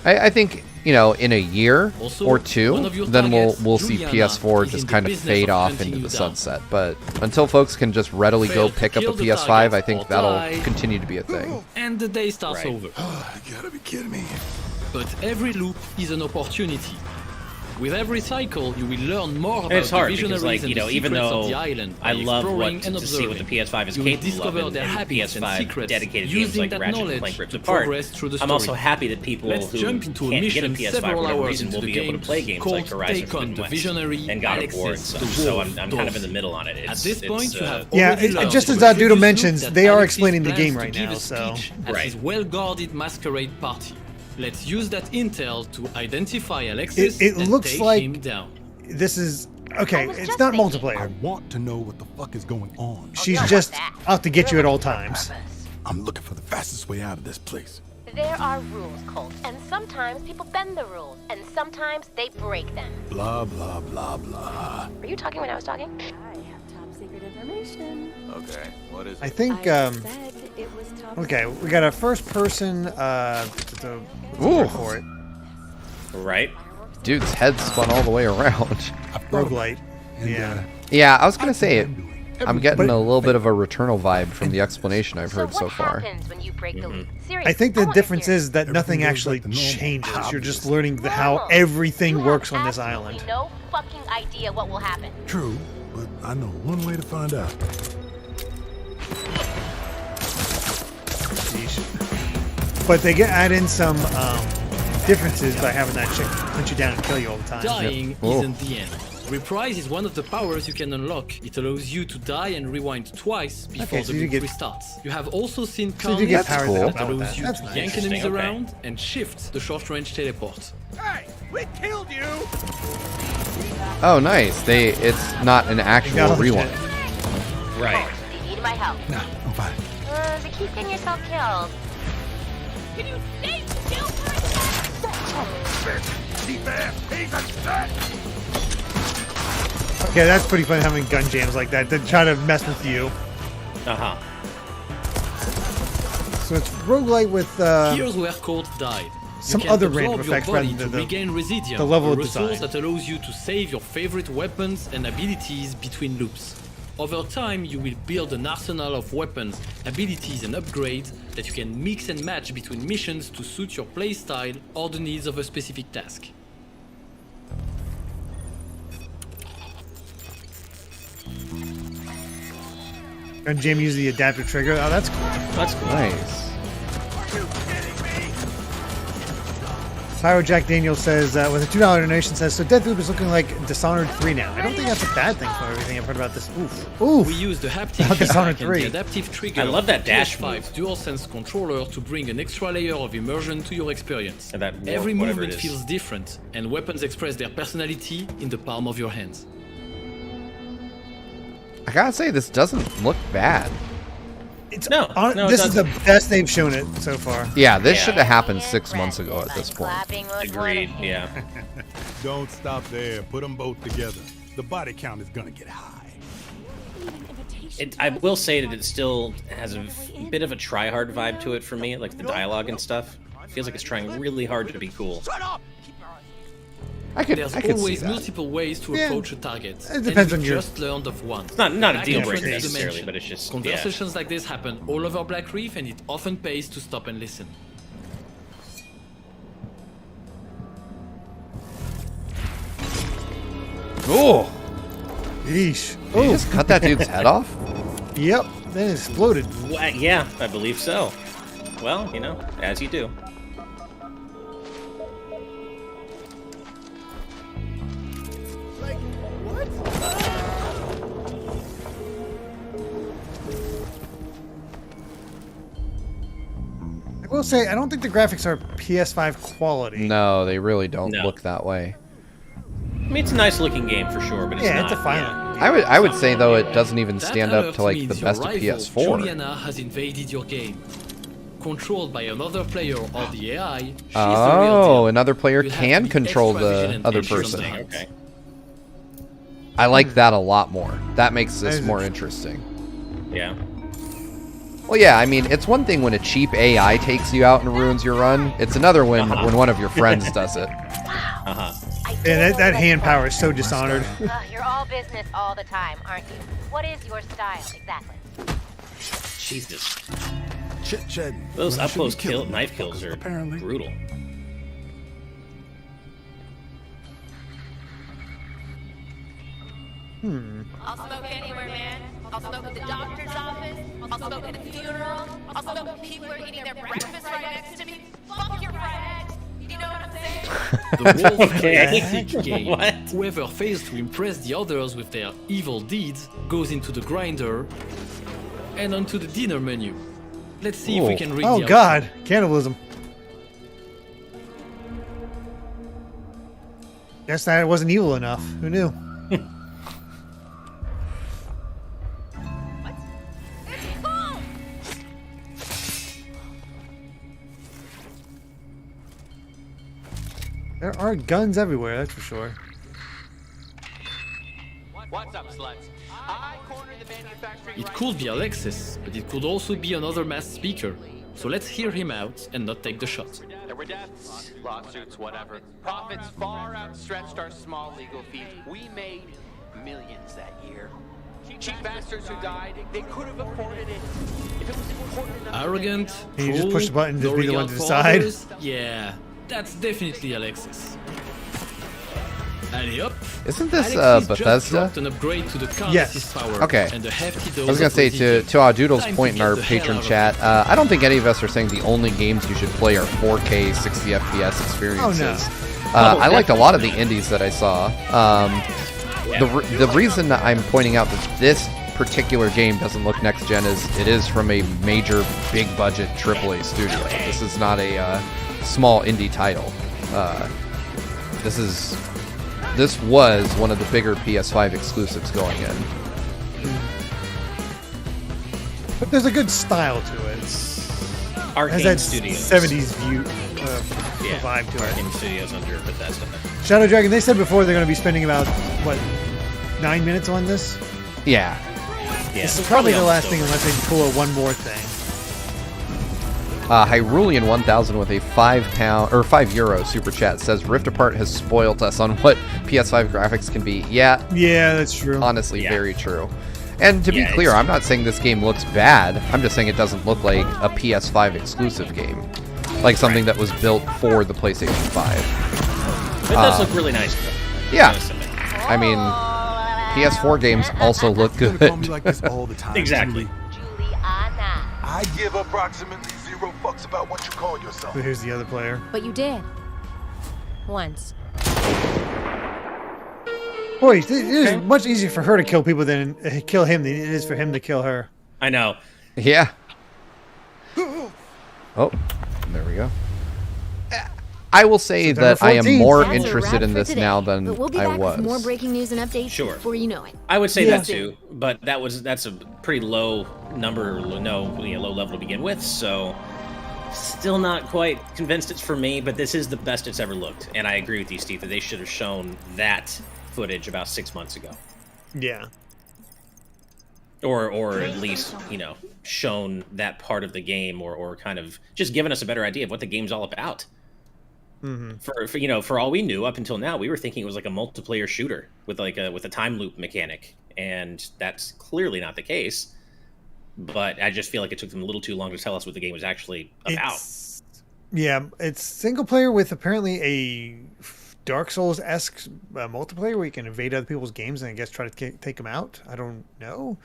I think, you know, in a year or two, then we'll see PS4 just kind of fade off into the sunset. But until folks can just readily go pick up a PS5, I think that'll continue to be a thing. And the day starts over. You gotta be kidding me. But every loop is an opportunity. With every cycle, you will learn more about it's hard the visionaries because, like, you know, even though the island I love to see what the PS5 is capable of, and PS5 dedicated games like Ratchet and Clank Rift Apart, I'm also happy that people who can't get a PS5 for whatever reason will be able to play games like Horizon Forbidden West and God of War and such. So I'm kind of in the middle on it. At this point, you have just as Doodle mentions, they are explaining the game right now. So at his well-guarded masquerade party. Let's use that intel to identify Alexis and looks take like him down. This is okay. It's not multiplayer. I want to know what the fuck is going on. She's just out to get you at all times. I'm looking for the fastest way out of this place. There are rules, Colt, and sometimes people bend the rules, and sometimes they break them. Blah, blah, blah, blah. Were you talking when I was talking? I have top secret information. Okay, what is it? I think, okay, we got a first person, for it. Right. Dude's head spun all the way around. Roguelite. Yeah, I was going to say, I'm getting a little bit of a Returnal vibe from the explanation I've heard so far. When you break the loop? I think the difference is that nothing actually changes. You're just learning how everything works on this island. No fucking idea what will happen. True, but I know one way to find out. But they add in some differences by having that chick punch you down and kill you all the time. Dying isn't the end. Reprise is one of the powers you can unlock. It allows you to die and rewind twice before the loop restarts. You have also seen Carnage that allows you to yank enemies around and shift the short-range teleport. Hey, we killed you! Oh, nice. It's not an actual rewind. Right. Do you need my help? No, I'm fine. You keep getting yourself killed. Can you stay still for a second? Okay, that's pretty fun having gun jams like that to try to mess with you. Uh-huh. So it's roguelite with Here's where Colt died. some other random effects rather than the level of design. Resource that allows you to save your favorite weapons and abilities between loops. Over time, you will build an arsenal of weapons, abilities, and upgrades that you can mix and match between missions to suit your playstyle or the needs of a specific task. And Jam used the adaptive trigger. Oh, that's cool. That's cool. Nice. Pyro Jack Daniel says, with a $2 donation, says, so Deathloop is looking like Dishonored 3 now. I don't think that's a bad thing from everything I've heard about this. Oof. Oof. We use the haptic Dishonored feedback 3. and the adaptive trigger I love that dash PS5 DualSense controller to bring an extra layer of immersion to your experience. And that Every whatever movement it is. feels different, and weapons express their personality in the palm of your hands. I gotta say, this doesn't look bad. It's No, this is the best they've shown it so far. Yeah, this should have happened 6 months ago at this point. Agreed, yeah. Don't stop there. Put them both together. The body count is gonna get high. I will say that it still has a bit of a try-hard vibe to it for me, like the dialogue and stuff. It feels like it's trying really hard to be cool. There's always multiple ways to approach a target. It depends on your... just learned of one. It's not a deal breaker necessarily, but it's just conversations like this happen all over Black Reef, and it often pays to stop and listen. Oh, yeesh! Did you just cut that dude's head off? Yep, then it exploded. Yeah, I believe so. Well, you know, as you do. I will say, I don't think the graphics are PS5 quality. No, they really don't look that way. I mean, it's a nice looking game for sure, but it's not. It's a fine. I would say though it doesn't even stand up to like the best of PS4. Juliana has invaded your game. Controlled by another player or the AI, she's oh, the real deal. another player You'll can control the other person. Okay. I like that a lot more. That makes this more interesting. Yeah. Well, yeah, I mean, it's one thing when a cheap AI takes you out and ruins your run. It's another when one of your friends does it. Yeah, that hand power is so Dishonored. You're all business all the time, aren't you? What is your style exactly? Jesus. Chit-chatting. Those up-close knife kills are brutal. I'll smoke anywhere, man. I'll smoke at the doctor's office. I'll smoke at a funeral. I'll smoke when people are eating their breakfast right next to me. Fuck your friend. You know what I'm saying? The Wolf Okay. classic game. What? Whoever fails to impress the others with their evil deeds goes into the grinder and onto the dinner menu. Let's see if we can read the outcome. God, cannibalism. Guess that wasn't evil enough. Who knew? There are guns everywhere, that's for sure. What's up, sluts? I cornered the manufacturing. It could be Alexis, but it could also be another masked speaker. So let's hear him out and not take the shot. There were deaths, lawsuits, whatever. Profits far outstretched our small legal fees. We made millions that year. Cheap bastards who died, they could have afforded it. If it was important enough. Arrogant, Can you just push the button to no be the one regard to for decide? others? Yeah, that's definitely Alexis. Alley up. Isn't this Alexis just Bethesda? dropped an upgrade to the Carnas's power Okay. and a hefty dose I was gonna of say resistance. to our Doodle's Time point to in our get the hell patron out of chat, I don't think any of us are saying the only games you should play are 4K 60 FPS experiences. I liked a lot of the indies that I saw. The reason that I'm pointing out that this particular game doesn't look next gen is it is from a major big budget AAA studio. This is not a small indie title. This was one of the bigger PS5 exclusives going in. But there's a good style to it. Arcane it has that Studios. 70s view vibe to it. Arcane Studios under Bethesda. Shadow Dragon, they said before they're going to be spending about, what, 9 minutes on this? Yeah. This is probably the last thing unless they pull one more thing. Hyrulean 1000 with a €5 super chat says Rift Apart has spoiled us on what PS5 graphics can be. Yeah, that's true. Honestly, very true. And to be clear, I'm not saying this game looks bad. I'm just saying it doesn't look like a PS5 exclusive game, like something that was built for the PlayStation 5. It does look really nice, though. Yeah, I mean, PS4 games also look good. Call me like this all the time. Exactly. I give approximately 0 fucks about what you call yourself. But here's the other player. But you did. Once. Boy, it is much easier for her to kill people than kill him than it is for him to kill her. I know. Yeah. Oh, there we go. I will say that I am more interested in this now than but we'll be I back was. With more breaking news and updates before you know it. I would say that too, but that's a pretty low number, low level to begin with. So, still not quite convinced it's for me. But this is the best it's ever looked, and I agree with you, Steve, that they should have shown that footage about 6 months ago. Yeah. Or at least, shown that part of the game, or kind of just given us a better idea of what the game's all about. Mm-hmm. For all we knew up until now, we were thinking it was like a multiplayer shooter with a time loop mechanic, and that's clearly not the case. But I just feel like it took them a little too long to tell us what the game was actually about. It's single player with apparently a Dark Souls-esque multiplayer where you can invade other people's games and I guess try to take them out. I don't know,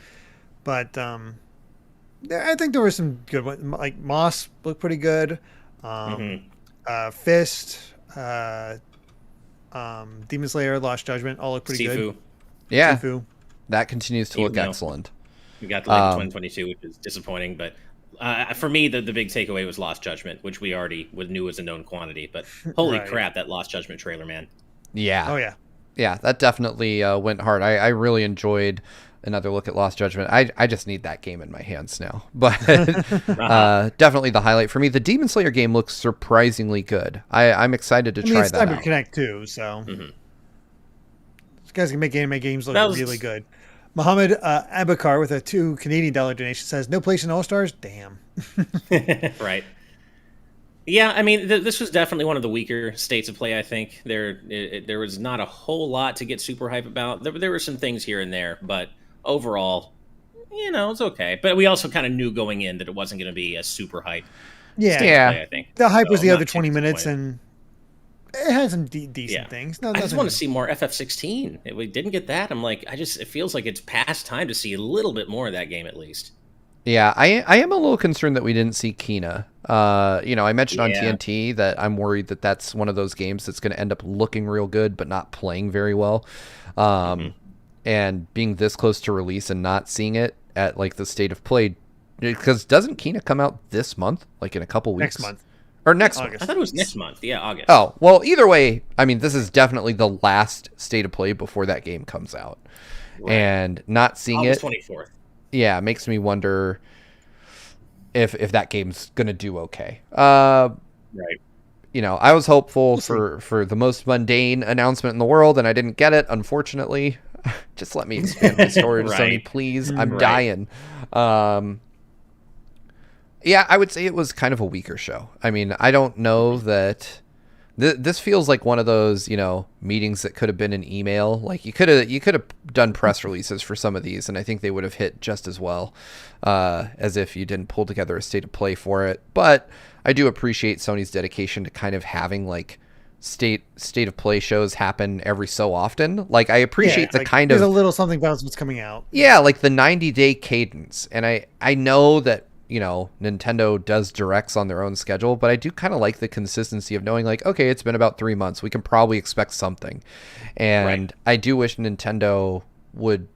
but I think there were some good ones. Like Moss looked pretty good. Fist, Demon Slayer, Lost Judgment, all look pretty good. Yeah, Sifu. That continues to look excellent. We got the 2022, which is disappointing, but for me, the big takeaway was Lost Judgment, which we already knew was a known quantity. But holy crap, that Lost Judgment trailer, man! Yeah. Oh yeah. Yeah, that definitely went hard. I really enjoyed another look at Lost Judgment. I just need that game in my hands now. But definitely the highlight for me. The Demon Slayer game looks surprisingly good. I'm excited to try it's that Cyber out. Connect too, so these guys can make anime games look really good. Mohammed Abakar with a $2 Canadian donation says, "No place in All Stars." Damn. Right. Yeah, I mean, this was definitely one of the weaker states of play. I think there was not a whole lot to get super hype about. There were some things here and there, but overall, it's okay. But we also kind of knew going in that it wasn't going to be a super hype. Yeah, state of play, I think the hype was the other 20 minutes, and it had some decent things. I just want to see more FF16. We didn't get that. I'm like, it feels like it's past time to see a little bit more of that game at least. Yeah, I am a little concerned that we didn't see Kina. I mentioned on TNT that I'm worried that that's one of those games that's going to end up looking real good but not playing very well. And being this close to release and not seeing it at like the state of play, because doesn't Kina come out this month, like in a couple weeks? Next month. Or next August. month. I thought it was next month. Yeah, August. Oh, well, either way, I mean, this is definitely the last state of play before that game comes out. Right. And not seeing August it 24th. Yeah, it makes me wonder if that game's gonna do okay. Right. I was hopeful for the most mundane announcement in the world, and I didn't get it, unfortunately. Just let me expand my story to Sony, please. I'm dying. Yeah, I would say it was kind of a weaker show. I mean, I don't know that this feels like one of those, meetings that could have been an email. Like you could have done press releases for some of these, and I think they would have hit just as well as if you didn't pull together a state of play for it. But I do appreciate Sony's dedication to kind of having like state of play shows happen every so often. Like I appreciate the kind of there's a little something about what's coming out. Yeah, like the 90-day cadence, and I know that. Nintendo does directs on their own schedule, but I do kind of like the consistency of knowing like, okay, it's been about 3 months. We can probably expect something. And I do wish Nintendo would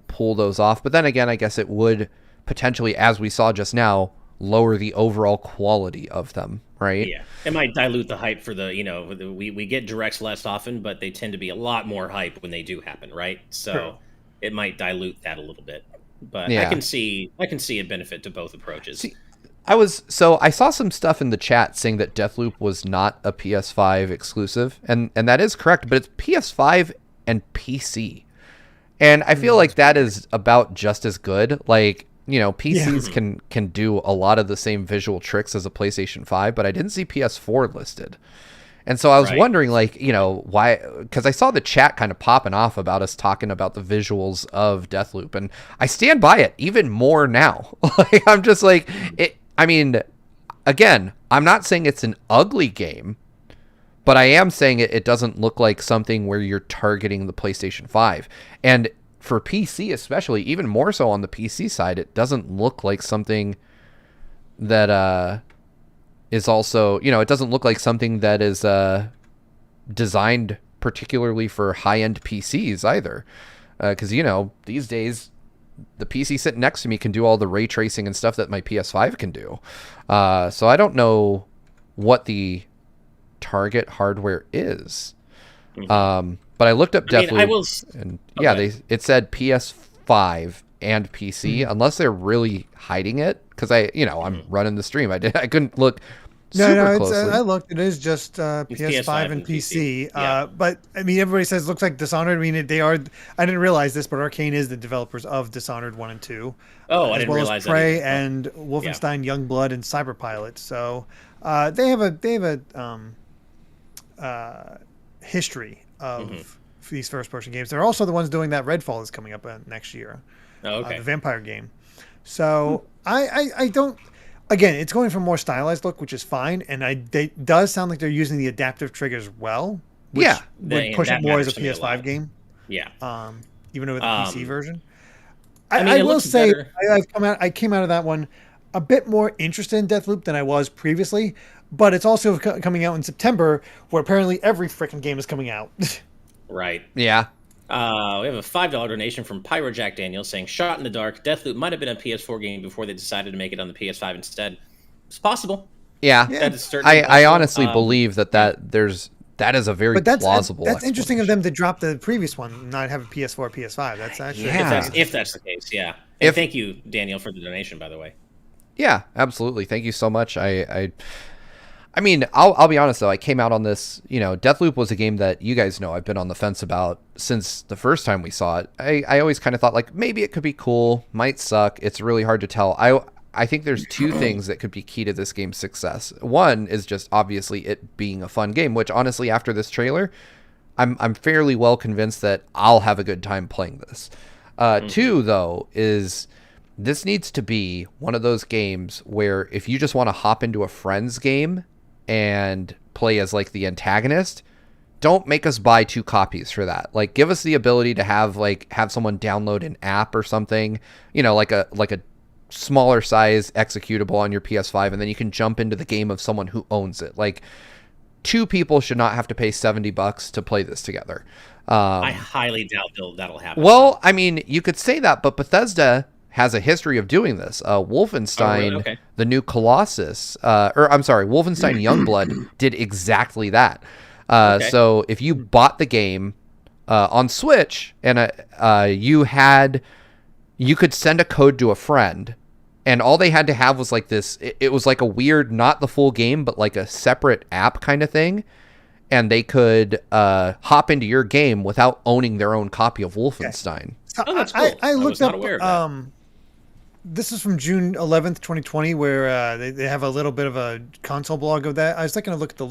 pull those off. But then again, I guess it would potentially, as we saw just now, lower the overall quality of them, right? Yeah. It might dilute the hype for we get directs less often, but they tend to be a lot more hype when they do happen, right? So it might dilute that a little bit. But I can see a benefit to both approaches. I saw some stuff in the chat saying that Deathloop was not a PS5 exclusive, and that is correct, but it's PS5 and PC. And I feel like that is about just as good. Like PCs can do a lot of the same visual tricks as a PlayStation 5, but I didn't see PS4 listed. And so I was wondering, why? Because I saw the chat kind of popping off about us talking about the visuals of Deathloop, and I stand by it even more now. I'm just like, I mean, again, I'm not saying it's an ugly game, but I am saying it doesn't look like something where you're targeting the PlayStation 5. And for PC especially, even more so on the PC side, it doesn't look like something that is also, it doesn't look like something that is designed particularly for high-end PCs either. Because, these days, the PC sitting next to me can do all the ray tracing and stuff that my PS5 can do. So I don't know what the target hardware is. But I looked up Deathloop, it said PS5 and PC, unless they're really hiding it. Because I'm running the stream. I couldn't look super closely. I looked. It is just PS5 and PC. But I mean, everybody says it looks like Dishonored. I mean, they are. I didn't realize this, but Arcane is the developers of Dishonored 1 and 2. Oh, I didn't realize that. Prey and Wolfenstein: Youngblood and Cyberpilot. So they have a history of these first-person games. They're also the ones doing that Redfall is coming up next year. Oh, okay. The vampire game. So I don't. Again, it's going for a more stylized look, which is fine, and it does sound like they're using the adaptive triggers well. Which would push it more as a PS5 game. Yeah. Even with the PC version. I will say I came out of that one a bit more interested in Deathloop than I was previously, but it's also coming out in September, where apparently every freaking game is coming out. Right. Yeah. We have a $5 donation from Pyro Jack Daniels saying, "Shot in the dark. Deathloop might have been a PS4 game before they decided to make it on the PS5 instead." It's possible. Yeah. That is certainly I honestly believe that is a very plausible. That's interesting of them to drop the previous one and not have a PS4, PS5. That's actually if that's the case. Yeah. And thank you, Daniel, for the donation, by the way. Yeah, absolutely. Thank you so much. I mean, I'll be honest though. I came out on this. Deathloop was a game that you guys know I've been on the fence about since the first time we saw it. I always kind of thought like maybe it could be cool, might suck. It's really hard to tell. I think there's two things that could be key to this game's success. One is just obviously it being a fun game, which honestly after this trailer, I'm fairly well convinced that I'll have a good time playing this. Two though is this needs to be one of those games where if you just want to hop into a friend's game and play as like the antagonist, don't make us buy 2 copies for that. Like give us the ability to have someone download an app or something, like a smaller size executable on your PS5, and then you can jump into the game of someone who owns it. Like 2 people should not have to pay $70 to play this together. I highly doubt that'll happen. Well, I mean, you could say that, but Bethesda has a history of doing this. Wolfenstein, the new Colossus, Wolfenstein Youngblood did exactly that. So if you bought the game on Switch and you could send a code to a friend, and all they had to have was like this. It was like a weird, not the full game, but like a separate app kind of thing. And they could hop into your game without owning their own copy of Wolfenstein. So that's cool. I looked up. This is from June 11th, 2020, where they have a little bit of a console blog of that. I was taking a look at the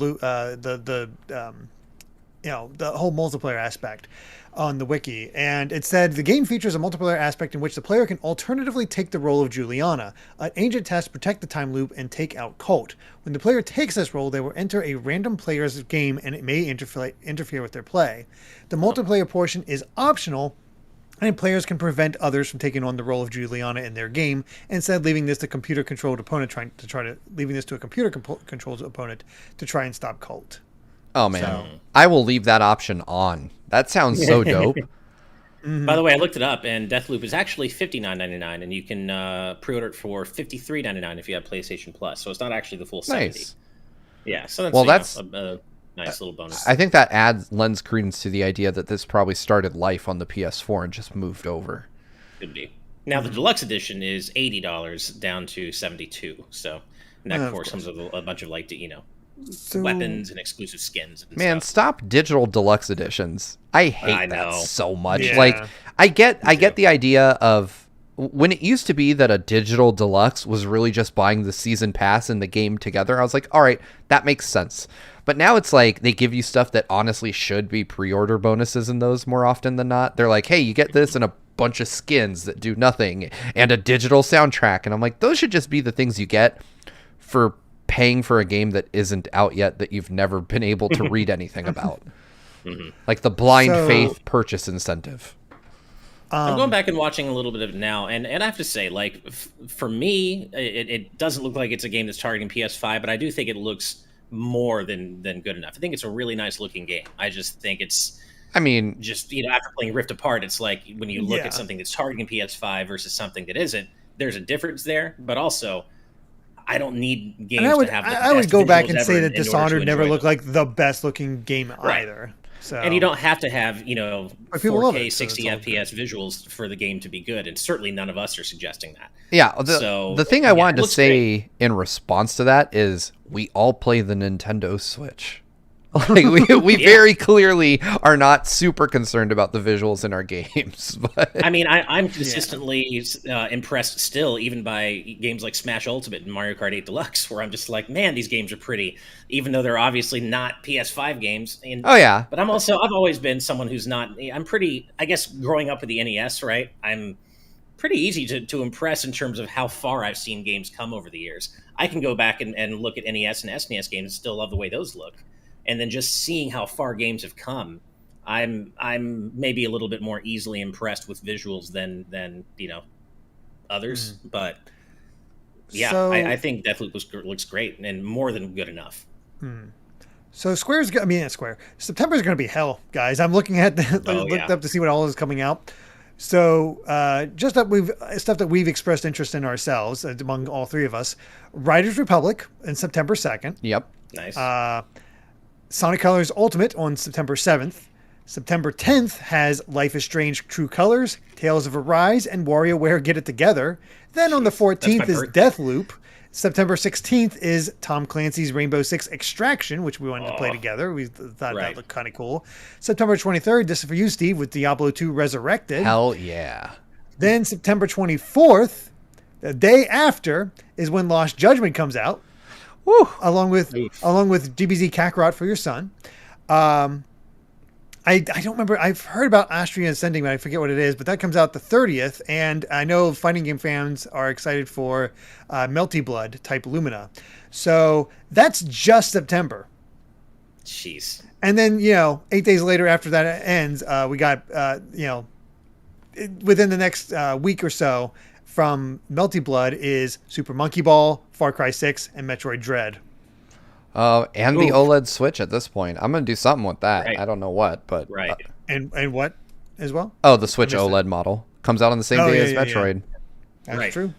whole multiplayer aspect on the wiki, and it said the game features a multiplayer aspect in which the player can alternatively take the role of Juliana, an agent tasked to protect the time loop and take out Colt. When the player takes this role, they will enter a random player's game, and it may interfere with their play. The multiplayer portion is optional, and players can prevent others from taking on the role of Juliana in their game, instead leaving this to a computer-controlled opponent to try and stop Colt. Oh man, I will leave that option on. That sounds so dope. By the way, I looked it up, and Deathloop is actually $59.99, and you can pre-order it for $53.99 if you have PlayStation Plus. So it's not actually the full $70. Nice. Yeah, so that's a nice little bonus. I think that lends credence to the idea that this probably started life on the PS4 and just moved over. Could be. Now the Deluxe Edition is $80 down to $72. So and that of course comes with a bunch of weapons and exclusive skins and stuff. Stop digital deluxe editions. I hate that so much. Yeah. Like I get the idea of when it used to be that a digital deluxe was really just buying the season pass and the game together, I was like, all right, that makes sense. But now it's like they give you stuff that honestly should be pre-order bonuses in those more often than not. They're like, hey, you get this and a bunch of skins that do nothing and a digital soundtrack. And I'm like, those should just be the things you get for paying for a game that isn't out yet that you've never been able to read anything about. Like the blind faith purchase incentive. I'm going back and watching a little bit of it now, and I have to say, like, for me, it doesn't look like it's a game that's targeting PS5, but I do think it looks more than good enough. I think it's a really nice looking game. I just think it's, I mean, just, you know, after playing Rift Apart, it's like when you look at something that's targeting PS5 versus something that isn't, there's a difference there, but also I don't need games to have the best I would go back and say that Dishonored never looked like the best looking game either. So. And you don't have to have, you know, 4K 60 so FPS visuals for the game to be good, and certainly none of us are suggesting that. Yeah, the thing I wanted to say in response to that is we all play the Nintendo Switch. Like we very clearly are not super concerned about the visuals in our games. But I mean, I'm consistently impressed still, even by games like Smash Ultimate and Mario Kart 8 Deluxe, where I'm just like, man, these games are pretty, even though they're obviously not PS5 games. And, but I've always been someone who's not. I'm pretty, I guess, growing up with the NES, right? I'm pretty easy to impress in terms of how far I've seen games come over the years. I can go back and look at NES and SNES games and still love the way those look. And then just seeing how far games have come, I'm maybe a little bit more easily impressed with visuals than you know, others. But yeah, So- I think Deathloop looks great and more than good enough. So September's going to be hell, guys. I'm looking at looked up to see what all is coming out. So just stuff that we've expressed interest in ourselves among all three of us. Riders Republic on September 2nd. Yep. Nice. Sonic Colors Ultimate on September 7th. September 10th has Life is Strange True Colors, Tales of Arise, and WarioWare Get It Together. Then on the 14th is Deathloop. September 16th is Tom Clancy's Rainbow Six Extraction, which we wanted to play together. We thought that looked kind of cool. September 23rd, this is for you, Steve, with Diablo 2 Resurrected. Hell yeah. Then September 24th, the day after, is when Lost Judgment comes out. Woo! Along with DBZ Kakarot for your son. I don't remember. I've heard about Astria Ascending, but I forget what it is. But that comes out the 30th, and I know fighting game fans are excited for Melty Blood Type Lumina. So that's just September. Jeez. And then 8 days later, after that ends, we got within the next week or so. From Melty Blood is Super Monkey Ball, Far Cry 6, and Metroid Dread. And the OLED Switch at this point. I'm going to do something with that. Right. I don't know what, but... Right. And what as well? Oh, the Switch OLED model. Comes out on the same day as Metroid. That's true.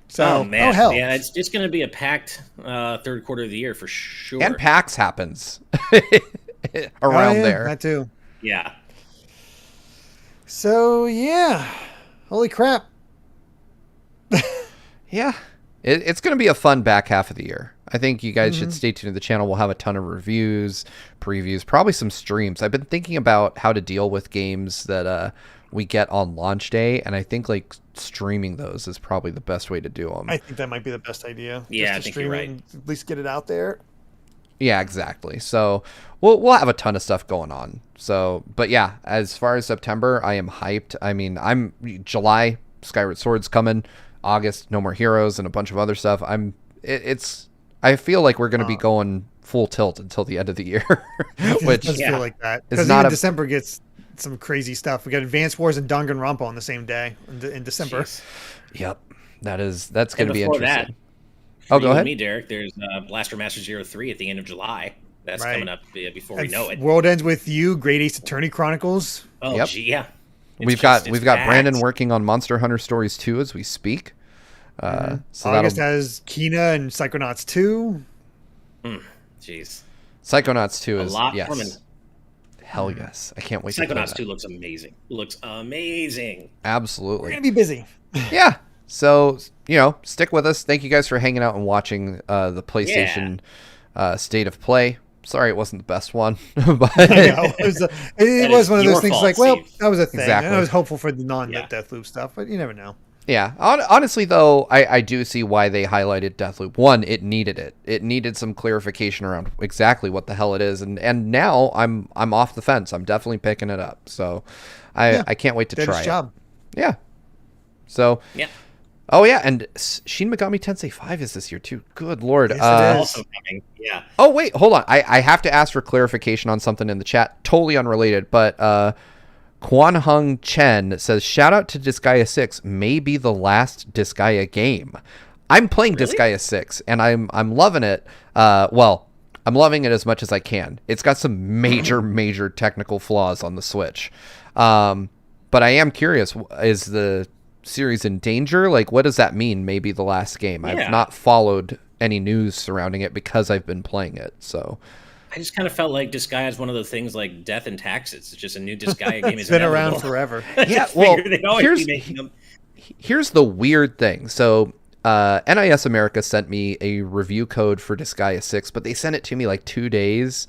So, man. hell. Yeah, it's going to be a packed third quarter of the year for sure. And PAX happens around there. That too. Yeah. So, yeah. Holy crap. Yeah, it's going to be a fun back half of the year. I think you guys should stay tuned to the channel. We'll have a ton of reviews, previews, probably some streams. I've been thinking about how to deal with games that we get on launch day, and I think like streaming those is probably the best way to do them. I think that might be the best idea. Yeah, Just I think stream you're it right. and at least get it out there. Yeah, exactly. So we'll have a ton of stuff going on. So, but yeah, as far as September, I am hyped. I mean, July, Skyward Sword's coming. August, No More Heroes, and a bunch of other stuff. I feel like we're going to be going full tilt until the end of the year, which does feel like that is because not December gets some crazy stuff. We got Advance Wars and Danganronpa on the same day in December. Jeez. Yep, that's going to be before interesting. That, go ahead. Me, Derek. There's Blaster Master 03 at the end of July. That's coming up before we know it. World Ends With You, Great Ace Attorney Chronicles. Oh, Yep. gee, yeah. We've got packed. Brandon working on Monster Hunter Stories 2 as we speak. So August has Kena and Psychonauts 2. Jeez. Psychonauts 2 is a lot yes. coming. Hell yes. I can't wait to play Psychonauts that. 2 looks amazing. Looks amazing. Absolutely. We're going to be busy. Yeah. So, stick with us. Thank you guys for hanging out and watching the PlayStation State of Play. Sorry it wasn't the best one. But it was one of those things fault, like, well, Steve. that was a thing. Exactly. And I was hopeful for the non-Deathloop stuff, but you never know. Yeah. Honestly, though, I do see why they highlighted Deathloop. One, it needed it. It needed some clarification around exactly what the hell it is. And now I'm off the fence. I'm definitely picking it up. So I can't wait to try it. Yeah. So. Yeah. Oh, yeah. And Shin Megami Tensei 5 is this year, too. Good Lord. Yes, it is. Also coming. Yeah. Oh, wait. Hold on. I have to ask for clarification on something in the chat. Totally unrelated. But Kwan Hung Chen says, shout out to Disgaea 6, may be the last Disgaea game. I'm playing Disgaea 6, and I'm loving it. Well, I'm loving it as much as I can. It's got some major technical flaws on the Switch. But I am curious, is the series in danger? Like, what does that mean, maybe the last game? Yeah. I've not followed any news surrounding it because I've been playing it, so... I just kind of felt like Disgaea is one of those things like Death and Taxes. It's just a new Disgaea game. It's been around forever. Yeah, well, here's the weird thing. So NIS America sent me a review code for Disgaea 6, but they sent it to me like 2 days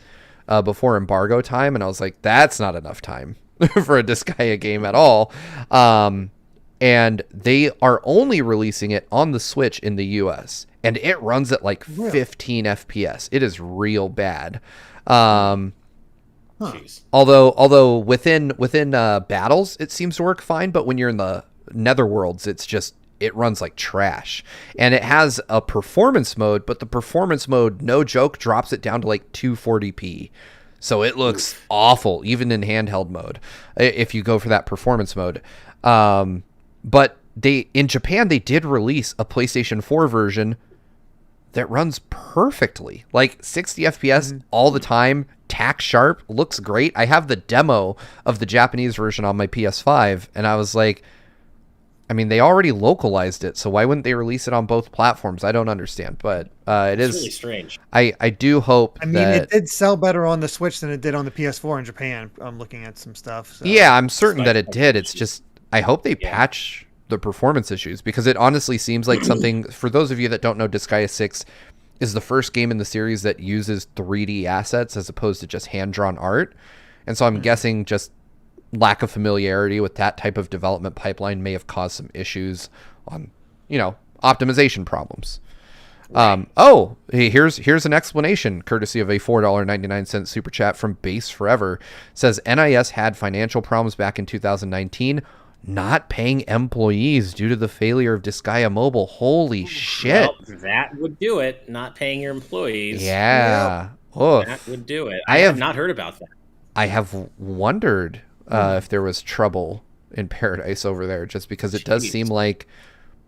before embargo time, and I was like, that's not enough time for a Disgaea game at all. And they are only releasing it on the Switch in the US, and it runs at like 15 FPS. It is real bad. Although within battles it seems to work fine, but when you're in the netherworlds, it runs like trash. And it has a performance mode, but the performance mode, no joke, drops it down to like 240p. So it looks awful, even in handheld mode, if you go for that performance mode. But in Japan, they did release a PlayStation 4 version that runs perfectly, like 60 FPS all the time, tack sharp, looks great. I have the demo of the Japanese version on my PS5, and I was like, I mean, they already localized it, so why wouldn't they release it on both platforms? I don't understand, but it's really strange. I do hope. I mean, it did sell better on the Switch than it did on the PS4 in Japan. I'm looking at some stuff. So. Yeah, I'm certain that it did. It's just, I hope they patch the performance issues, because it honestly seems like something, for those of you that don't know, Disgaea 6 is the first game in the series that uses 3D assets as opposed to just hand-drawn art. And so I'm guessing just lack of familiarity with that type of development pipeline may have caused some issues on, optimization problems. Right. Here's an explanation, courtesy of a $4.99 super chat from Base Forever. It says NIS had financial problems back in 2019, not paying employees due to the failure of Disgaea Mobile. Holy shit. Well, that would do it. Not paying your employees. Yeah. Yep. That would do it. I have not heard about that. I have wondered if there was trouble in Paradise over there, just because it does seem like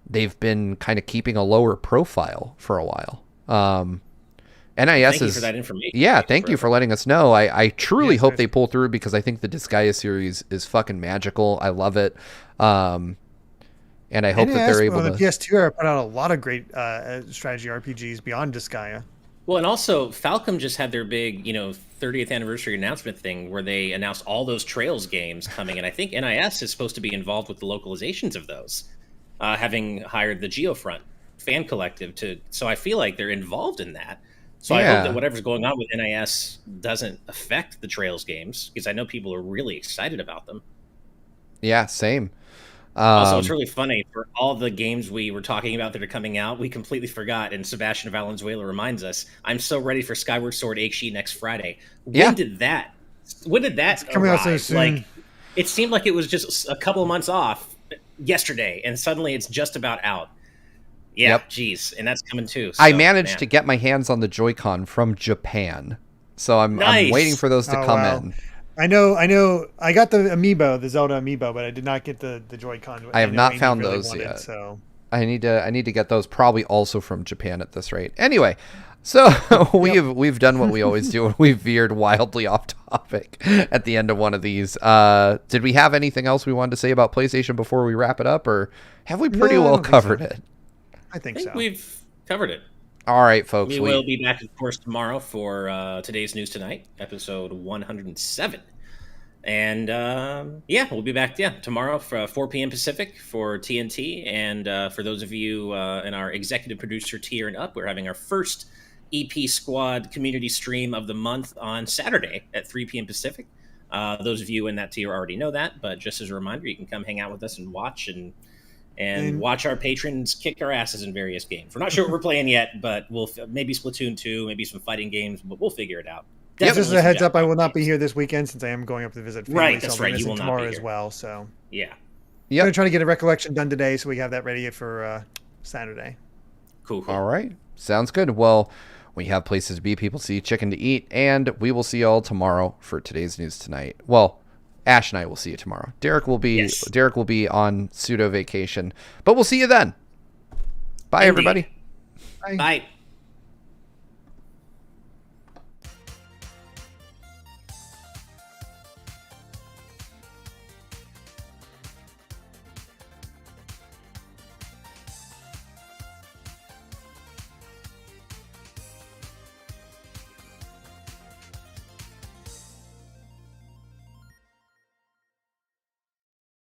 they've been kind of keeping a lower profile for a while. NIS thank you for that information. Yeah, thank you for letting us know. I truly hope they pull through, because I think the Disgaea series is fucking magical. I love it. And I hope that they're able to... The PS2 era put out a lot of great strategy RPGs beyond Disgaea. Well, and also Falcom just had their big, 30th anniversary announcement thing where they announced all those Trails games coming, and I think NIS is supposed to be involved with the localizations of those, having hired the Geofront fan collective so I feel like they're involved in that. So I hope that whatever's going on with NIS doesn't affect the Trails games, because I know people are really excited about them. Yeah, same. Also, it's really funny, for all the games we were talking about that are coming out, we completely forgot, and Sebastian Valenzuela reminds us, I'm so ready for Skyward Sword HD next Friday. When did that it's coming out so soon. Like, it seemed like it was just a couple of months off yesterday, and suddenly it's just about out. Yeah, geez, and that's coming too. So, I managed to get my hands on the Joy-Con from Japan, so I'm waiting for those to come in. I know. I got the amiibo, the Zelda amiibo, but I did not get the Joy-Con. I have not found those yet. So I need to get those, probably also from Japan at this rate. Anyway, so we've done what we always do, and we've veered wildly off topic at the end of one of these. Did we have anything else we wanted to say about PlayStation before we wrap it up, or have we pretty well covered it? I think so. We've covered it. All right, folks. We will be back, of course, tomorrow for Today's News Tonight, episode 107. And, we'll be back, tomorrow for 4 p.m. Pacific for TNT. And for those of you in our executive producer tier and up, we're having our first EP Squad community stream of the month on Saturday at 3 p.m. Pacific. Those of you in that tier already know that, but just as a reminder, you can come hang out with us and watch and and watch our patrons kick our asses in various games. We're not sure what we're playing yet, but we'll maybe Splatoon 2, maybe some fighting games, but we'll figure it out. Just a heads up, I will not be here this weekend since I am going up to visit family. Right, that's so right. You will tomorrow not be as well. So yeah, I'm gonna try to get a recollection done today, so we have that ready for Saturday. Cool. All right, sounds good. Well, we have places to be, people to see, chicken to eat, and we will see y'all tomorrow for today's news tonight. Well, Ash and I will see you tomorrow. Derek will be on pseudo vacation, but we'll see you then. Bye, everybody. Bye.